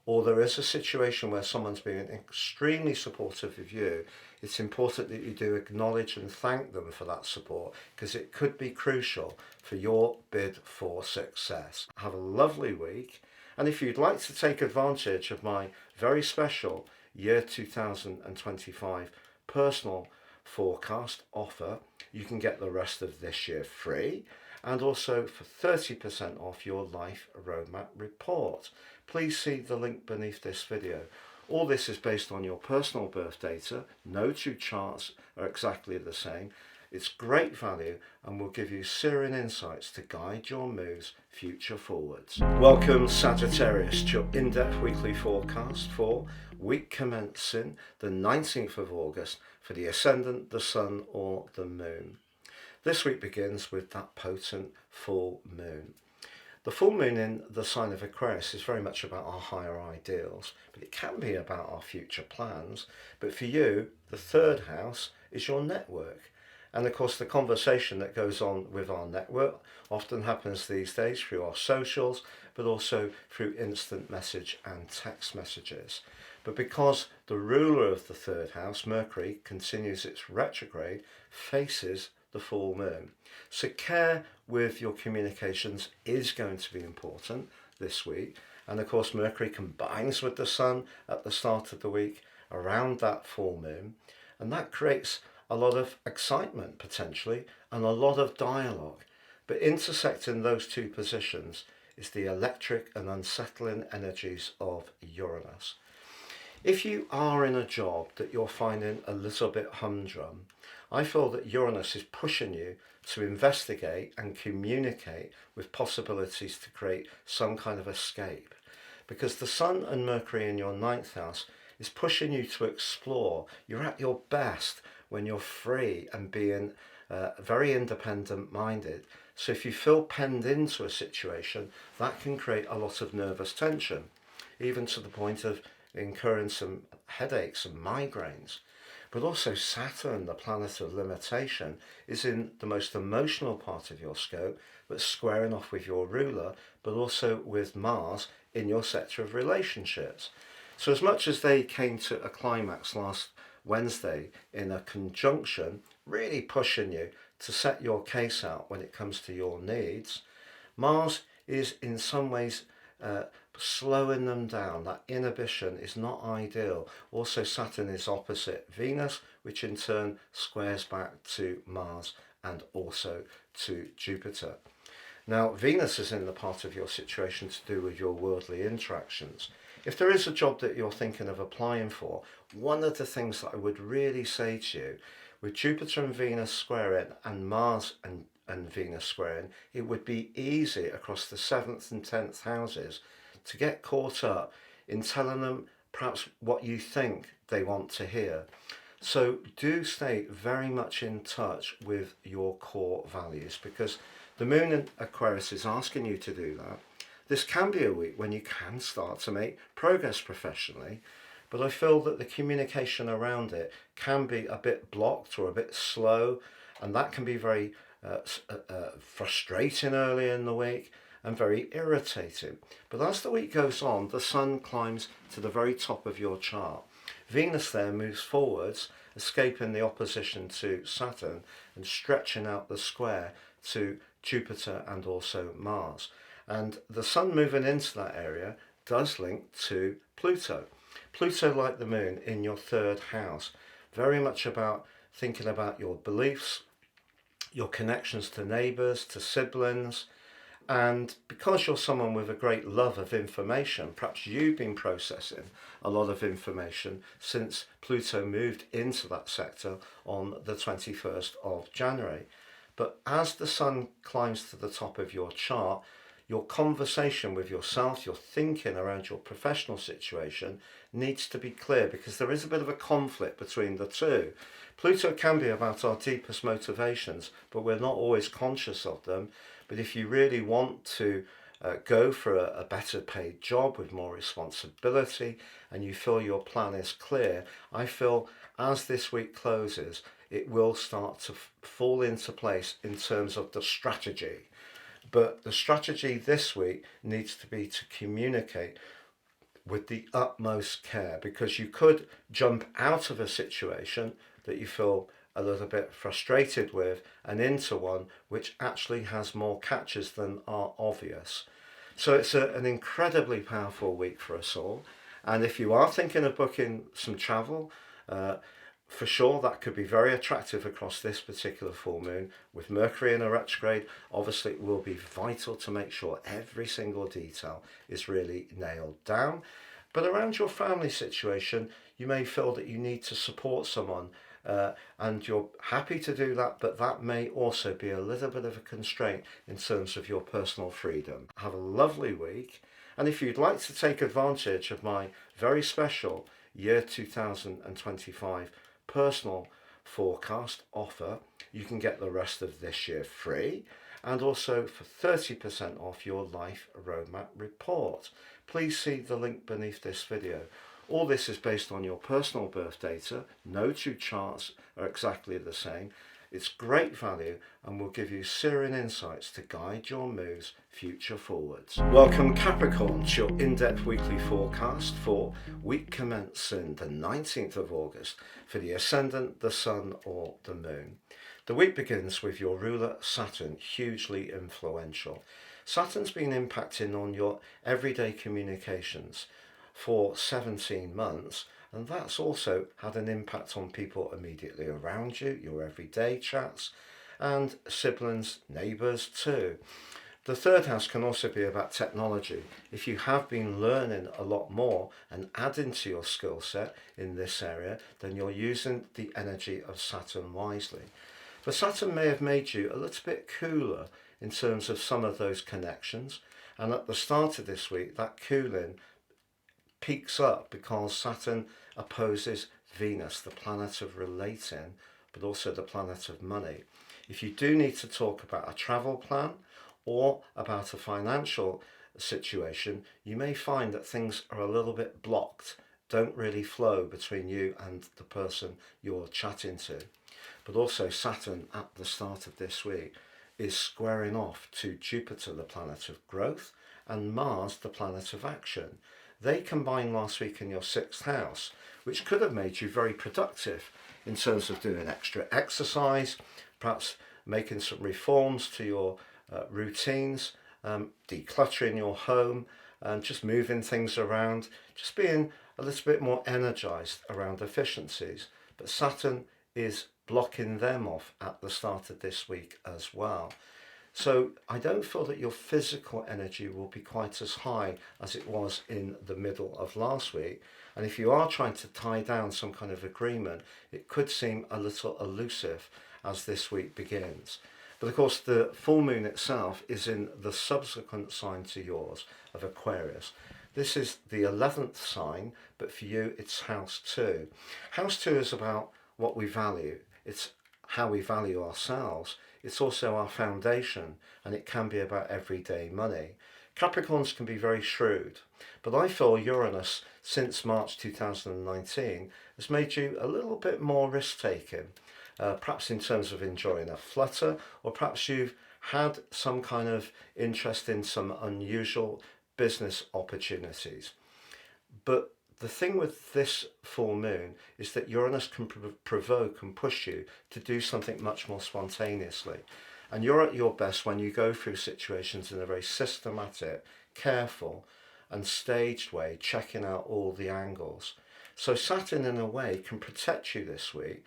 or there is a situation where someone's been extremely supportive of you, it's important that you do acknowledge and thank them for that support, because it could be crucial for your bid for success. Have a lovely week, and if you'd like to take advantage of my very special year 2025 personal forecast offer, you can get the rest of this year free, and also for 30% off your life roadmap report. Please see the link beneath this video. All this is based on your personal birth data. No two charts are exactly the same. It's great value and will give you searing insights to guide your moves future forwards. Welcome Sagittarius to your in-depth weekly forecast for week commencing the 19th of August for the Ascendant, the Sun or the Moon. This week begins with that potent full moon. The full moon in the sign of Aquarius is very much about our higher ideals, but it can be about our future plans. But for you, the third house is your network. And of course, the conversation that goes on with our network often happens these days through our socials, but also through instant message and text messages. But because the ruler of the third house, Mercury, continues its retrograde, faces the full moon. So care with your communications is going to be important this week. And of course, Mercury combines with the Sun at the start of the week around that full moon. And that creates a lot of excitement potentially and a lot of dialogue. But intersecting those two positions is the electric and unsettling energies of Uranus. If you are in a job that you're finding a little bit humdrum, I feel that Uranus is pushing you to investigate and communicate with possibilities to create some kind of escape. Because the Sun and Mercury in your ninth house is pushing you to explore. You're at your best when you're free and being very independent minded. So if you feel penned into a situation, that can create a lot of nervous tension, even to the point of incurring some headaches and migraines. But also Saturn, the planet of limitation, is in the most emotional part of your scope, but squaring off with your ruler, but also with Mars in your sector of relationships. So as much as they came to a climax last Wednesday in a conjunction, really pushing you to set your case out when it comes to your needs, Mars is in some ways slowing them down. That inhibition is not ideal. Also, Saturn is opposite Venus, which in turn squares back to Mars and also to Jupiter. Now, Venus is in the part of your situation to do with your worldly interactions. If there is a job that you're thinking of applying for, one of the things that I would really say to you, with Jupiter and Venus squaring and Mars and Venus squaring, it would be easy across the 7th and 10th houses to get caught up in telling them perhaps what you think they want to hear. So do stay very much in touch with your core values, because the moon in Aquarius is asking you to do that. This can be a week when you can start to make progress professionally, but I feel that the communication around it can be a bit blocked or a bit slow, and that can be very frustrating early in the week and very irritating. But as the week goes on, the sun climbs to the very top of your chart. Venus there moves forwards, escaping the opposition to Saturn and stretching out the square to Jupiter and also Mars. And the sun moving into that area does link to Pluto. Pluto, like the moon, in your 3rd house, very much about thinking about your beliefs, your connections to neighbours, to siblings, and because you're someone with a great love of information, perhaps you've been processing a lot of information since Pluto moved into that sector on the 21st of January. But as the sun climbs to the top of your chart, your conversation with yourself, your thinking around your professional situation needs to be clear, because there is a bit of a conflict between the two. Pluto can be about our deepest motivations, but we're not always conscious of them. But if you really want to go for a better paid job with more responsibility and you feel your plan is clear, I feel as this week closes, it will start to fall into place in terms of the strategy. But the strategy this week needs to be to communicate with the utmost care, because you could jump out of a situation that you feel a little bit frustrated with and into one which actually has more catches than are obvious. So it's an incredibly powerful week for us all. And if you are thinking of booking some travel, for sure that could be very attractive across this particular full moon. With Mercury in a retrograde, obviously it will be vital to make sure every single detail is really nailed down. But around your family situation, you may feel that you need to support someone, and you're happy to do that, but that may also be a little bit of a constraint in terms of your personal freedom. Have a lovely week, and if you'd like to take advantage of my very special year 2025 personal forecast offer, you can get the rest of this year free, and also for 30% off your life roadmap report. Please see the link beneath this video. All this is based on your personal birth data. No two charts are exactly the same. It's great value and will give you searing insights to guide your moves future forwards. Welcome Capricorn to your in-depth weekly forecast for week commencing the 19th of August for the ascendant, the sun or the moon. The week begins with your ruler Saturn, hugely influential. Saturn's been impacting on your everyday communications for 17 months, and that's also had an impact on people immediately around you, your everyday chats, and siblings, neighbours too. The 3rd house can also be about technology. If you have been learning a lot more and adding to your skill set in this area, then you're using the energy of Saturn wisely. But Saturn may have made you a little bit cooler in terms of some of those connections, and at the start of this week that cooling peaks up because Saturn opposes Venus, the planet of relating, but also the planet of money. If you do need to talk about a travel plan or about a financial situation, you may find that things are a little bit blocked. don't really flow between you and the person you're chatting to. But also Saturn at the start of this week is squaring off to Jupiter, the planet of growth, and Mars, the planet of action. They combined last week in your 6th house, which could have made you very productive in terms of doing extra exercise, perhaps making some reforms to your routines, decluttering your home, and just moving things around, just being a little bit more energized around efficiencies. But Saturn is blocking them off at the start of this week as well. So I don't feel that your physical energy will be quite as high as it was in the middle of last week. And if you are trying to tie down some kind of agreement, it could seem a little elusive as this week begins. But of course, the full moon itself is in the subsequent sign to yours of Aquarius. This is the 11th sign, but for you, it's house 2. House 2 is about what we value. It's how we value ourselves. It's also our foundation, and it can be about everyday money. Capricorns can be very shrewd, but I feel Uranus, since March 2019, has made you a little bit more risk-taking, perhaps in terms of enjoying a flutter, or perhaps you've had some kind of interest in some unusual business opportunities. But the thing with this full moon is that Uranus can provoke and push you to do something much more spontaneously. And you're at your best when you go through situations in a very systematic, careful and staged way, checking out all the angles. So Saturn in a way can protect you this week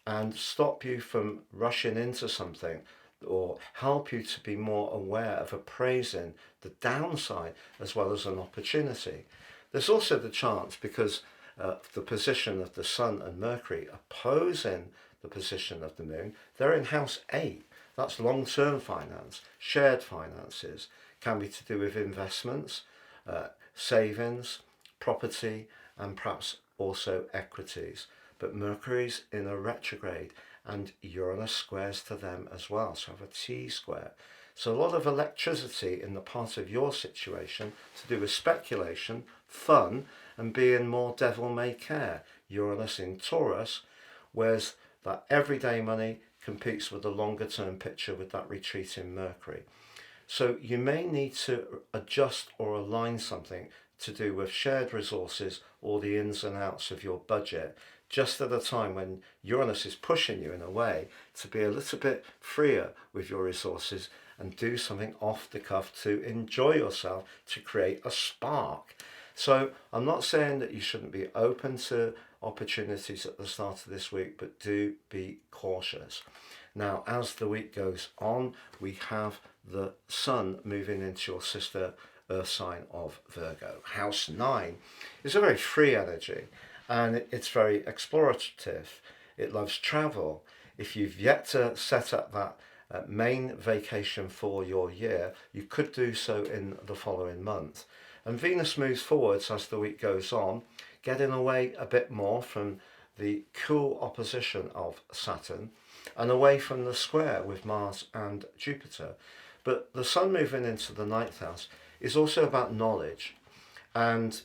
and stop you from rushing into something, or help you to be more aware of appraising the downside as well as an opportunity. There's also the chance, because the position of the Sun and Mercury opposing the position of the Moon, they're in house 8. That's long-term finance, shared finances, can be to do with investments, savings, property, and perhaps also equities. But Mercury's in a retrograde, and Uranus squares to them as well, so have a T-square. So a lot of electricity in the part of your situation to do with speculation, fun, and being more devil-may-care. Uranus in Taurus, whereas that everyday money competes with the longer-term picture with that retreating Mercury. So you may need to adjust or align something to do with shared resources or the ins and outs of your budget, just at a time when Uranus is pushing you in a way to be a little bit freer with your resources and do something off the cuff to enjoy yourself, to create a spark. So I'm not saying that you shouldn't be open to opportunities at the start of this week, but do be cautious. Now, as the week goes on, we have the Sun moving into your sister Earth sign of Virgo. House 9 is a very free energy, and it's very explorative. It loves travel. If you've yet to set up that main vacation for your year, you could do so in the following month. And Venus moves forwards as the week goes on, getting away a bit more from the cool opposition of Saturn and away from the square with Mars and Jupiter. But the Sun moving into the 9th house is also about knowledge. And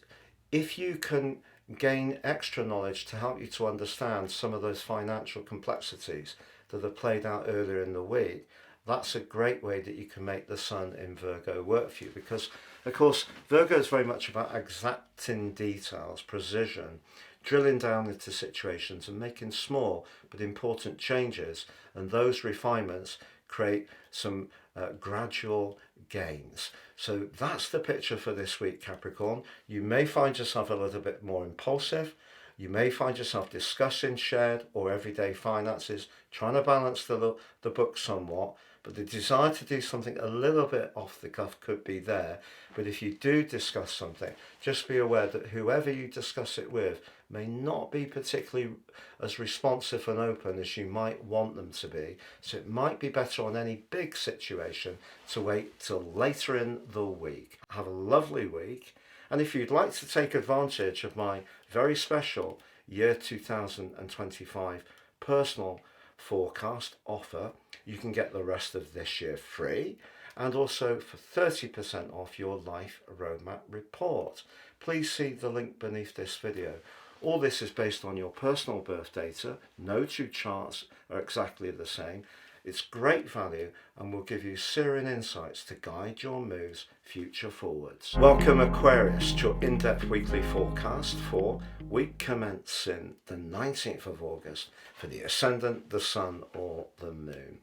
if you can gain extra knowledge to help you to understand some of those financial complexities that are played out earlier in the week, that's a great way that you can make the Sun in Virgo work for you, because of course Virgo is very much about exacting details, precision, drilling down into situations and making small but important changes, and those refinements create some gradual gains. So that's the picture for this week, Capricorn. You may find yourself a little bit more impulsive. You may find yourself discussing shared or everyday finances, trying to balance the book somewhat, but the desire to do something a little bit off the cuff could be there. But if you do discuss something, just be aware that whoever you discuss it with may not be particularly as responsive and open as you might want them to be. So it might be better on any big situation to wait till later in the week. Have a lovely week. And if you'd like to take advantage of my very special year 2025 personal forecast offer, you can get the rest of this year free. and also for 30% off your life roadmap report. Please see the link beneath this video. All this is based on your personal birth data. No two charts are exactly the same. It's great value and will give you searing insights to guide your moves future forwards. Welcome Aquarius to your in-depth weekly forecast for week commencing the 19th of August for the ascendant, the sun or the moon.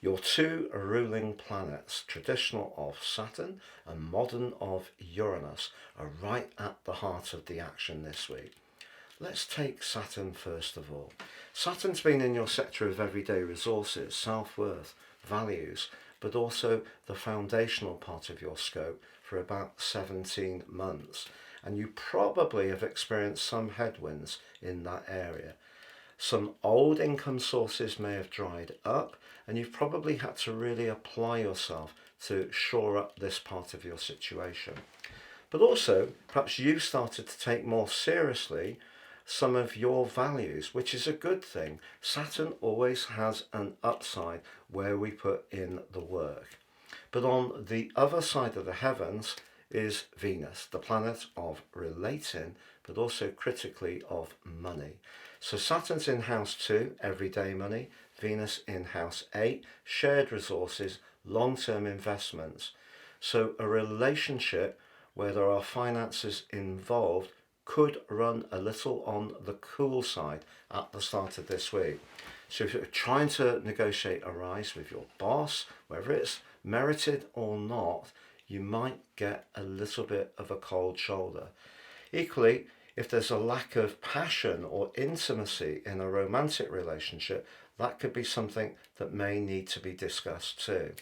Your two ruling planets, traditional of Saturn and modern of Uranus, are right at the heart of the action this week. Let's take Saturn first of all. Saturn's been in your sector of everyday resources, self-worth, values, but also the foundational part of your scope for about 17 months. And you probably have experienced some headwinds in that area. Some old income sources may have dried up, and you've probably had to really apply yourself to shore up this part of your situation. But also, perhaps you've started to take more seriously some of your values, which is a good thing. Saturn always has an upside where we put in the work. But on the other side of the heavens is Venus, the planet of relating, but also critically of money. So Saturn's in house 2, everyday money, Venus in house 8, shared resources, long-term investments. So a relationship where there are finances involved could run a little on the cool side at the start of this week. So if you're trying to negotiate a rise with your boss, whether it's merited or not, you might get a little bit of a cold shoulder. Equally, if there's a lack of passion or intimacy in a romantic relationship, that could be something that may need to be discussed too.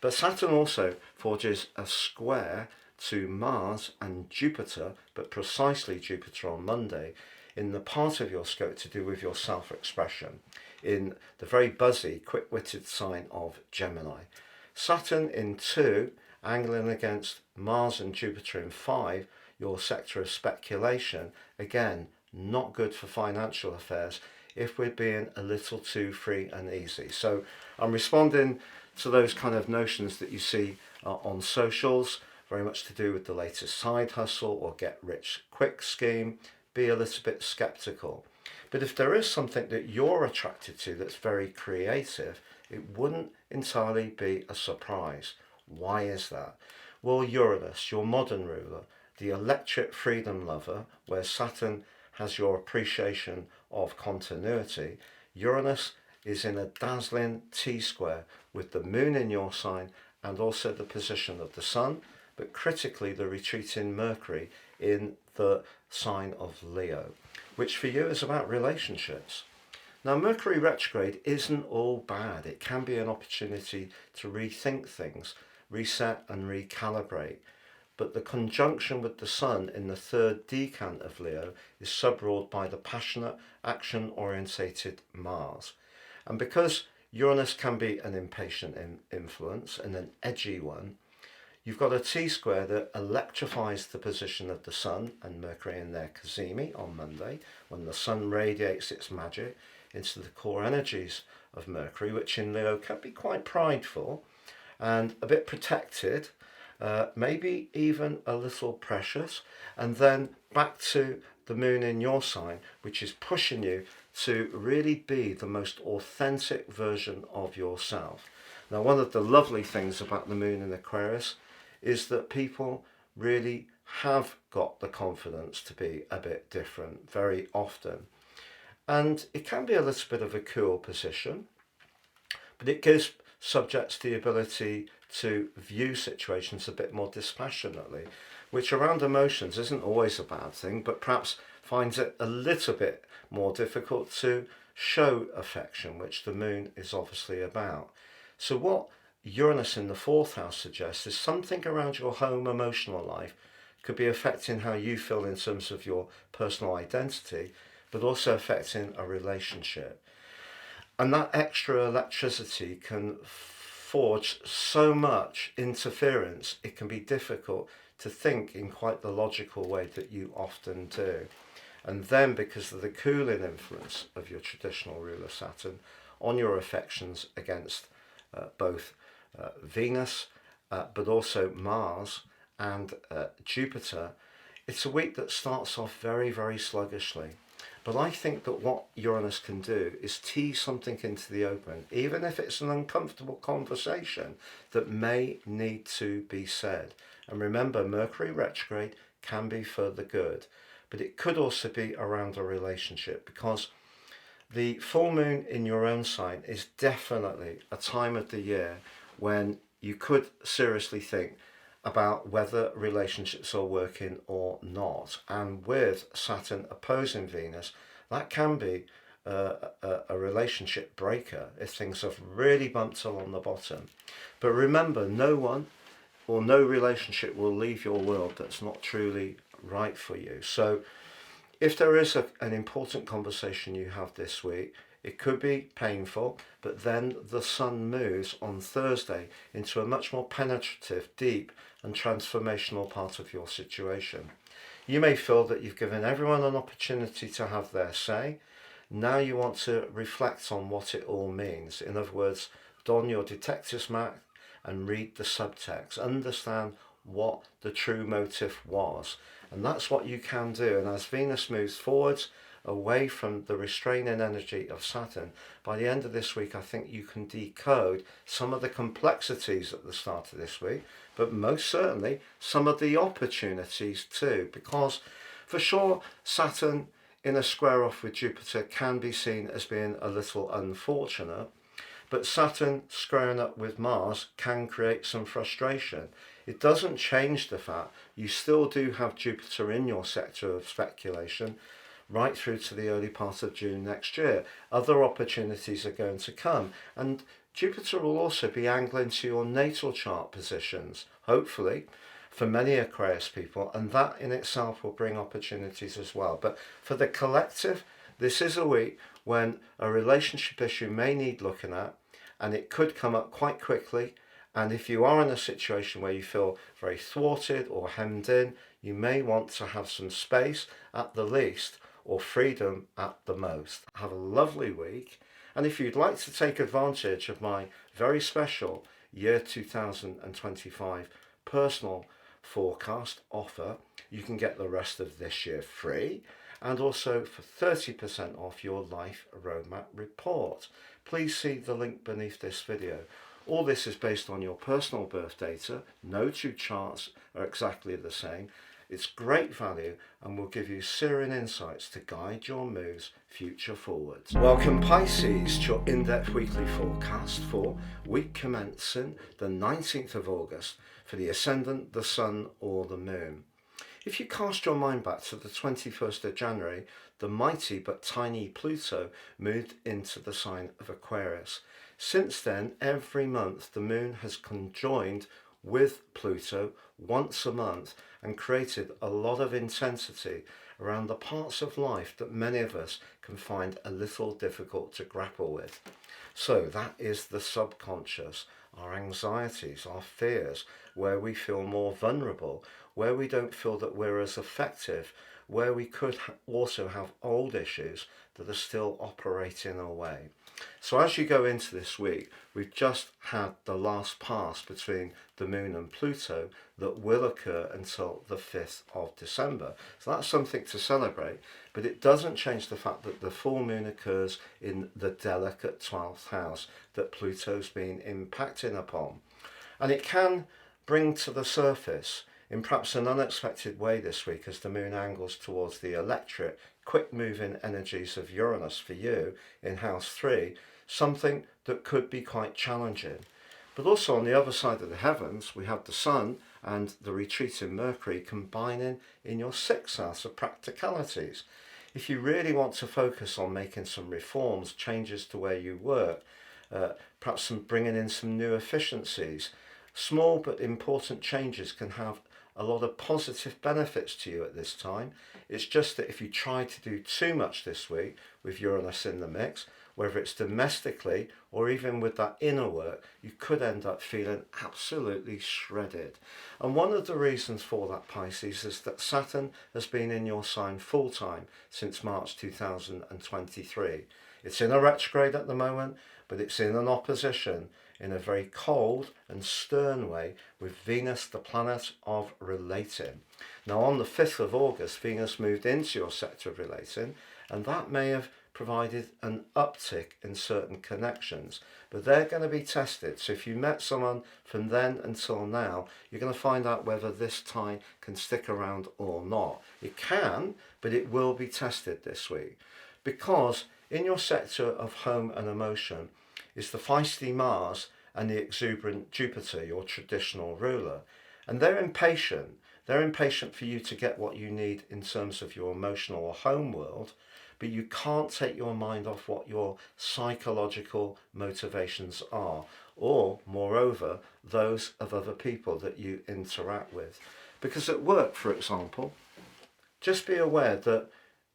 But Saturn also forges a square to Mars and Jupiter, but precisely Jupiter on Monday, in the part of your scope to do with your self-expression, in the very buzzy, quick-witted sign of Gemini. Saturn in 2, angling against Mars and Jupiter in 5, your sector of speculation, again, not good for financial affairs if we're being a little too free and easy. So I'm responding to those kind of notions that you see on socials, very much to do with the latest side hustle or get rich quick scheme. Be a little bit skeptical. But if there is something that you're attracted to that's very creative, it wouldn't entirely be a surprise. Why is that? Well, Uranus, your modern ruler, the electric freedom lover, where Saturn has your appreciation of continuity, Uranus is in a dazzling T-square with the moon in your sign and also the position of the sun, but critically the retreating Mercury in the sign of Leo, which for you is about relationships. Now, Mercury retrograde isn't all bad. It can be an opportunity to rethink things, reset and recalibrate. But the conjunction with the Sun in the third decan of Leo is subruled by the passionate, action-orientated Mars. And because Uranus can be an impatient influence and an edgy one, you've got a T-square that electrifies the position of the Sun and Mercury in their cazimi on Monday, when the Sun radiates its magic into the core energies of Mercury, which in Leo can be quite prideful and a bit protected, maybe even a little precious, and then back to the moon in your sign, which is pushing you to really be the most authentic version of yourself. Now, one of the lovely things about the moon in Aquarius is that people really have got the confidence to be a bit different very often. And it can be a little bit of a cool position, but it gives subjects the ability to view situations a bit more dispassionately, which around emotions isn't always a bad thing, but perhaps finds it a little bit more difficult to show affection, which the moon is obviously about. So what Uranus in the 4th house suggests is something around your home emotional life could be affecting how you feel in terms of your personal identity, but also affecting a relationship. And that extra electricity can forge so much interference, it can be difficult to think in quite the logical way that you often do. And then, because of the cooling influence of your traditional ruler Saturn on your affections against both Venus but also Mars and Jupiter, it's a week that starts off very, very sluggishly. But I think that what Uranus can do is tease something into the open, even if it's an uncomfortable conversation that may need to be said. And remember, Mercury retrograde can be for the good, but it could also be around a relationship, because the full moon in your own sign is definitely a time of the year when you could seriously think about whether relationships are working or not. And with Saturn opposing Venus, that can be a relationship breaker if things have really bumped along the bottom. But remember, no one or no relationship will leave your world that's not truly right for you. So if there is an important conversation you have this week, it could be painful, but then the sun moves on Thursday into a much more penetrative, deep and transformational part of your situation. You may feel that you've given everyone an opportunity to have their say. Now you want to reflect on what it all means. In other words, don your detective's mask and read the subtext. Understand what the true motive was. And that's what you can do. And as Venus moves forwards, away from the restraining energy of Saturn, by the end of this week, I think you can decode some of the complexities at the start of this week, but most certainly some of the opportunities too, because for sure, Saturn in a square off with Jupiter can be seen as being a little unfortunate, but Saturn squaring up with Mars can create some frustration. It doesn't change the fact you still do have Jupiter in your sector of speculation right through to the early part of June next year. Other opportunities are going to come, and Jupiter will also be angling to your natal chart positions, hopefully, for many Aquarius people, and that in itself will bring opportunities as well. But for the collective, this is a week when a relationship issue may need looking at, and it could come up quite quickly. And if you are in a situation where you feel very thwarted or hemmed in, you may want to have some space at the least, or freedom at the most. Have a lovely week. And if you'd like to take advantage of my very special year 2025 personal forecast offer, you can get the rest of this year free, and also for 30% off your life roadmap report. Please see the link beneath this video. All this is based on your personal birth data. No two charts are exactly the same. It's great value and will give you searing insights to guide your moves future forwards. Welcome Pisces to your in-depth weekly forecast for week commencing the 19th of August for the ascendant, the sun or the moon. If you cast your mind back to the 21st of January, the mighty but tiny Pluto moved into the sign of Aquarius. Since then, every month the moon has conjoined with Pluto once a month and created a lot of intensity around the parts of life that many of us can find a little difficult to grapple with. So that is the subconscious, our anxieties, our fears, where we feel more vulnerable, where we don't feel that we're as effective, where we could also have old issues that are still operating away. So as you go into this week, we've just had the last pass between the moon and Pluto that will occur until the 5th of December. So that's something to celebrate, but it doesn't change the fact that the full moon occurs in the delicate 12th house that Pluto's been impacting upon. And it can bring to the surface in perhaps an unexpected way this week as the moon angles towards the electric, quick-moving energies of Uranus for you in house 3, something that could be quite challenging. But also on the other side of the heavens, we have the sun and the retreating Mercury combining in your 6th house of practicalities. If you really want to focus on making some reforms, changes to where you work, perhaps bringing in some new efficiencies, small but important changes can have a lot of positive benefits to you at this time. It's just that if you try to do too much this week with Uranus in the mix, whether it's domestically or even with that inner work, you could end up feeling absolutely shredded. And one of the reasons for that, Pisces, is that Saturn has been in your sign full time since March 2023. It's in a retrograde at the moment, but it's in an opposition in a very cold and stern way with Venus, the planet of relating. Now on the 5th of August, Venus moved into your sector of relating, and that may have provided an uptick in certain connections, but they're going to be tested. So if you met someone from then until now, you're going to find out whether this tie can stick around or not. It can, but it will be tested this week, because in your sector of home and emotion is the feisty Mars and the exuberant Jupiter, your traditional ruler, and they're impatient. They're impatient for you to get what you need in terms of your emotional or home world, but you can't take your mind off what your psychological motivations are, or moreover, those of other people that you interact with. Because at work, for example, just be aware that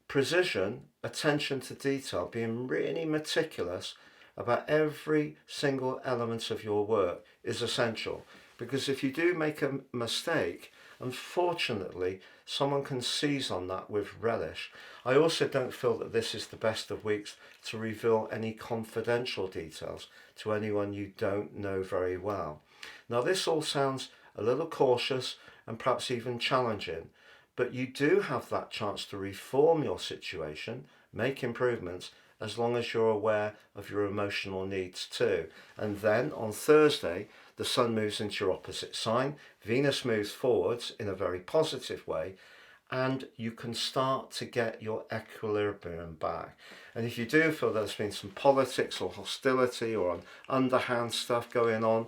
precision, attention to detail, being really meticulous about every single element of your work is essential. Because if you do make a mistake, unfortunately, someone can seize on that with relish. I also don't feel that this is the best of weeks to reveal any confidential details to anyone you don't know very well. Now, this all sounds a little cautious and perhaps even challenging, but you do have that chance to reform your situation, make improvements, as long as you're aware of your emotional needs too. And then on Thursday, the Sun moves into your opposite sign, Venus moves forwards in a very positive way, and you can start to get your equilibrium back. And if you do feel there's been some politics or hostility or underhand stuff going on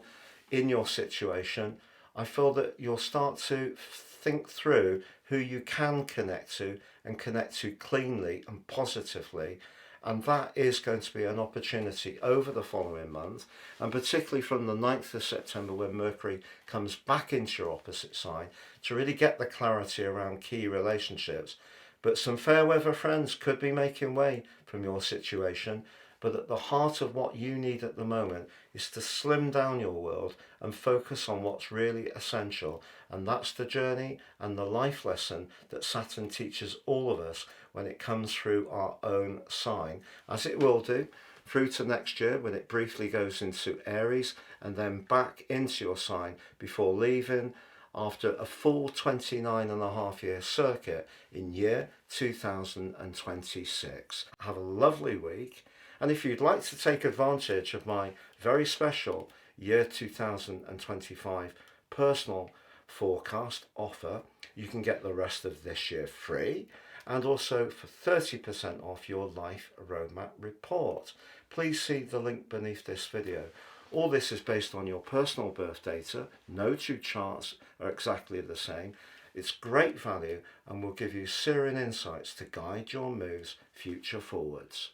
in your situation, I feel that you'll start to think through who you can connect to and connect to cleanly and positively. And that is going to be an opportunity over the following month, and particularly from the 9th of September when Mercury comes back into your opposite sign, to really get the clarity around key relationships. But some fair weather friends could be making way from your situation, but at the heart of what you need at the moment is to slim down your world and focus on what's really essential, and that's the journey and the life lesson that Saturn teaches all of us when it comes through our own sign, as it will do through to next year when it briefly goes into Aries and then back into your sign before leaving after a full 29.5 year circuit in year 2026. Have a lovely week, and if you'd like to take advantage of my very special year 2025 personal forecast offer, you can get the rest of this year free, and also for 30% off your life roadmap report. Please see the link beneath this video. All this is based on your personal birth data. No two charts are exactly the same. It's great value and will give you searing insights to guide your moves future forwards.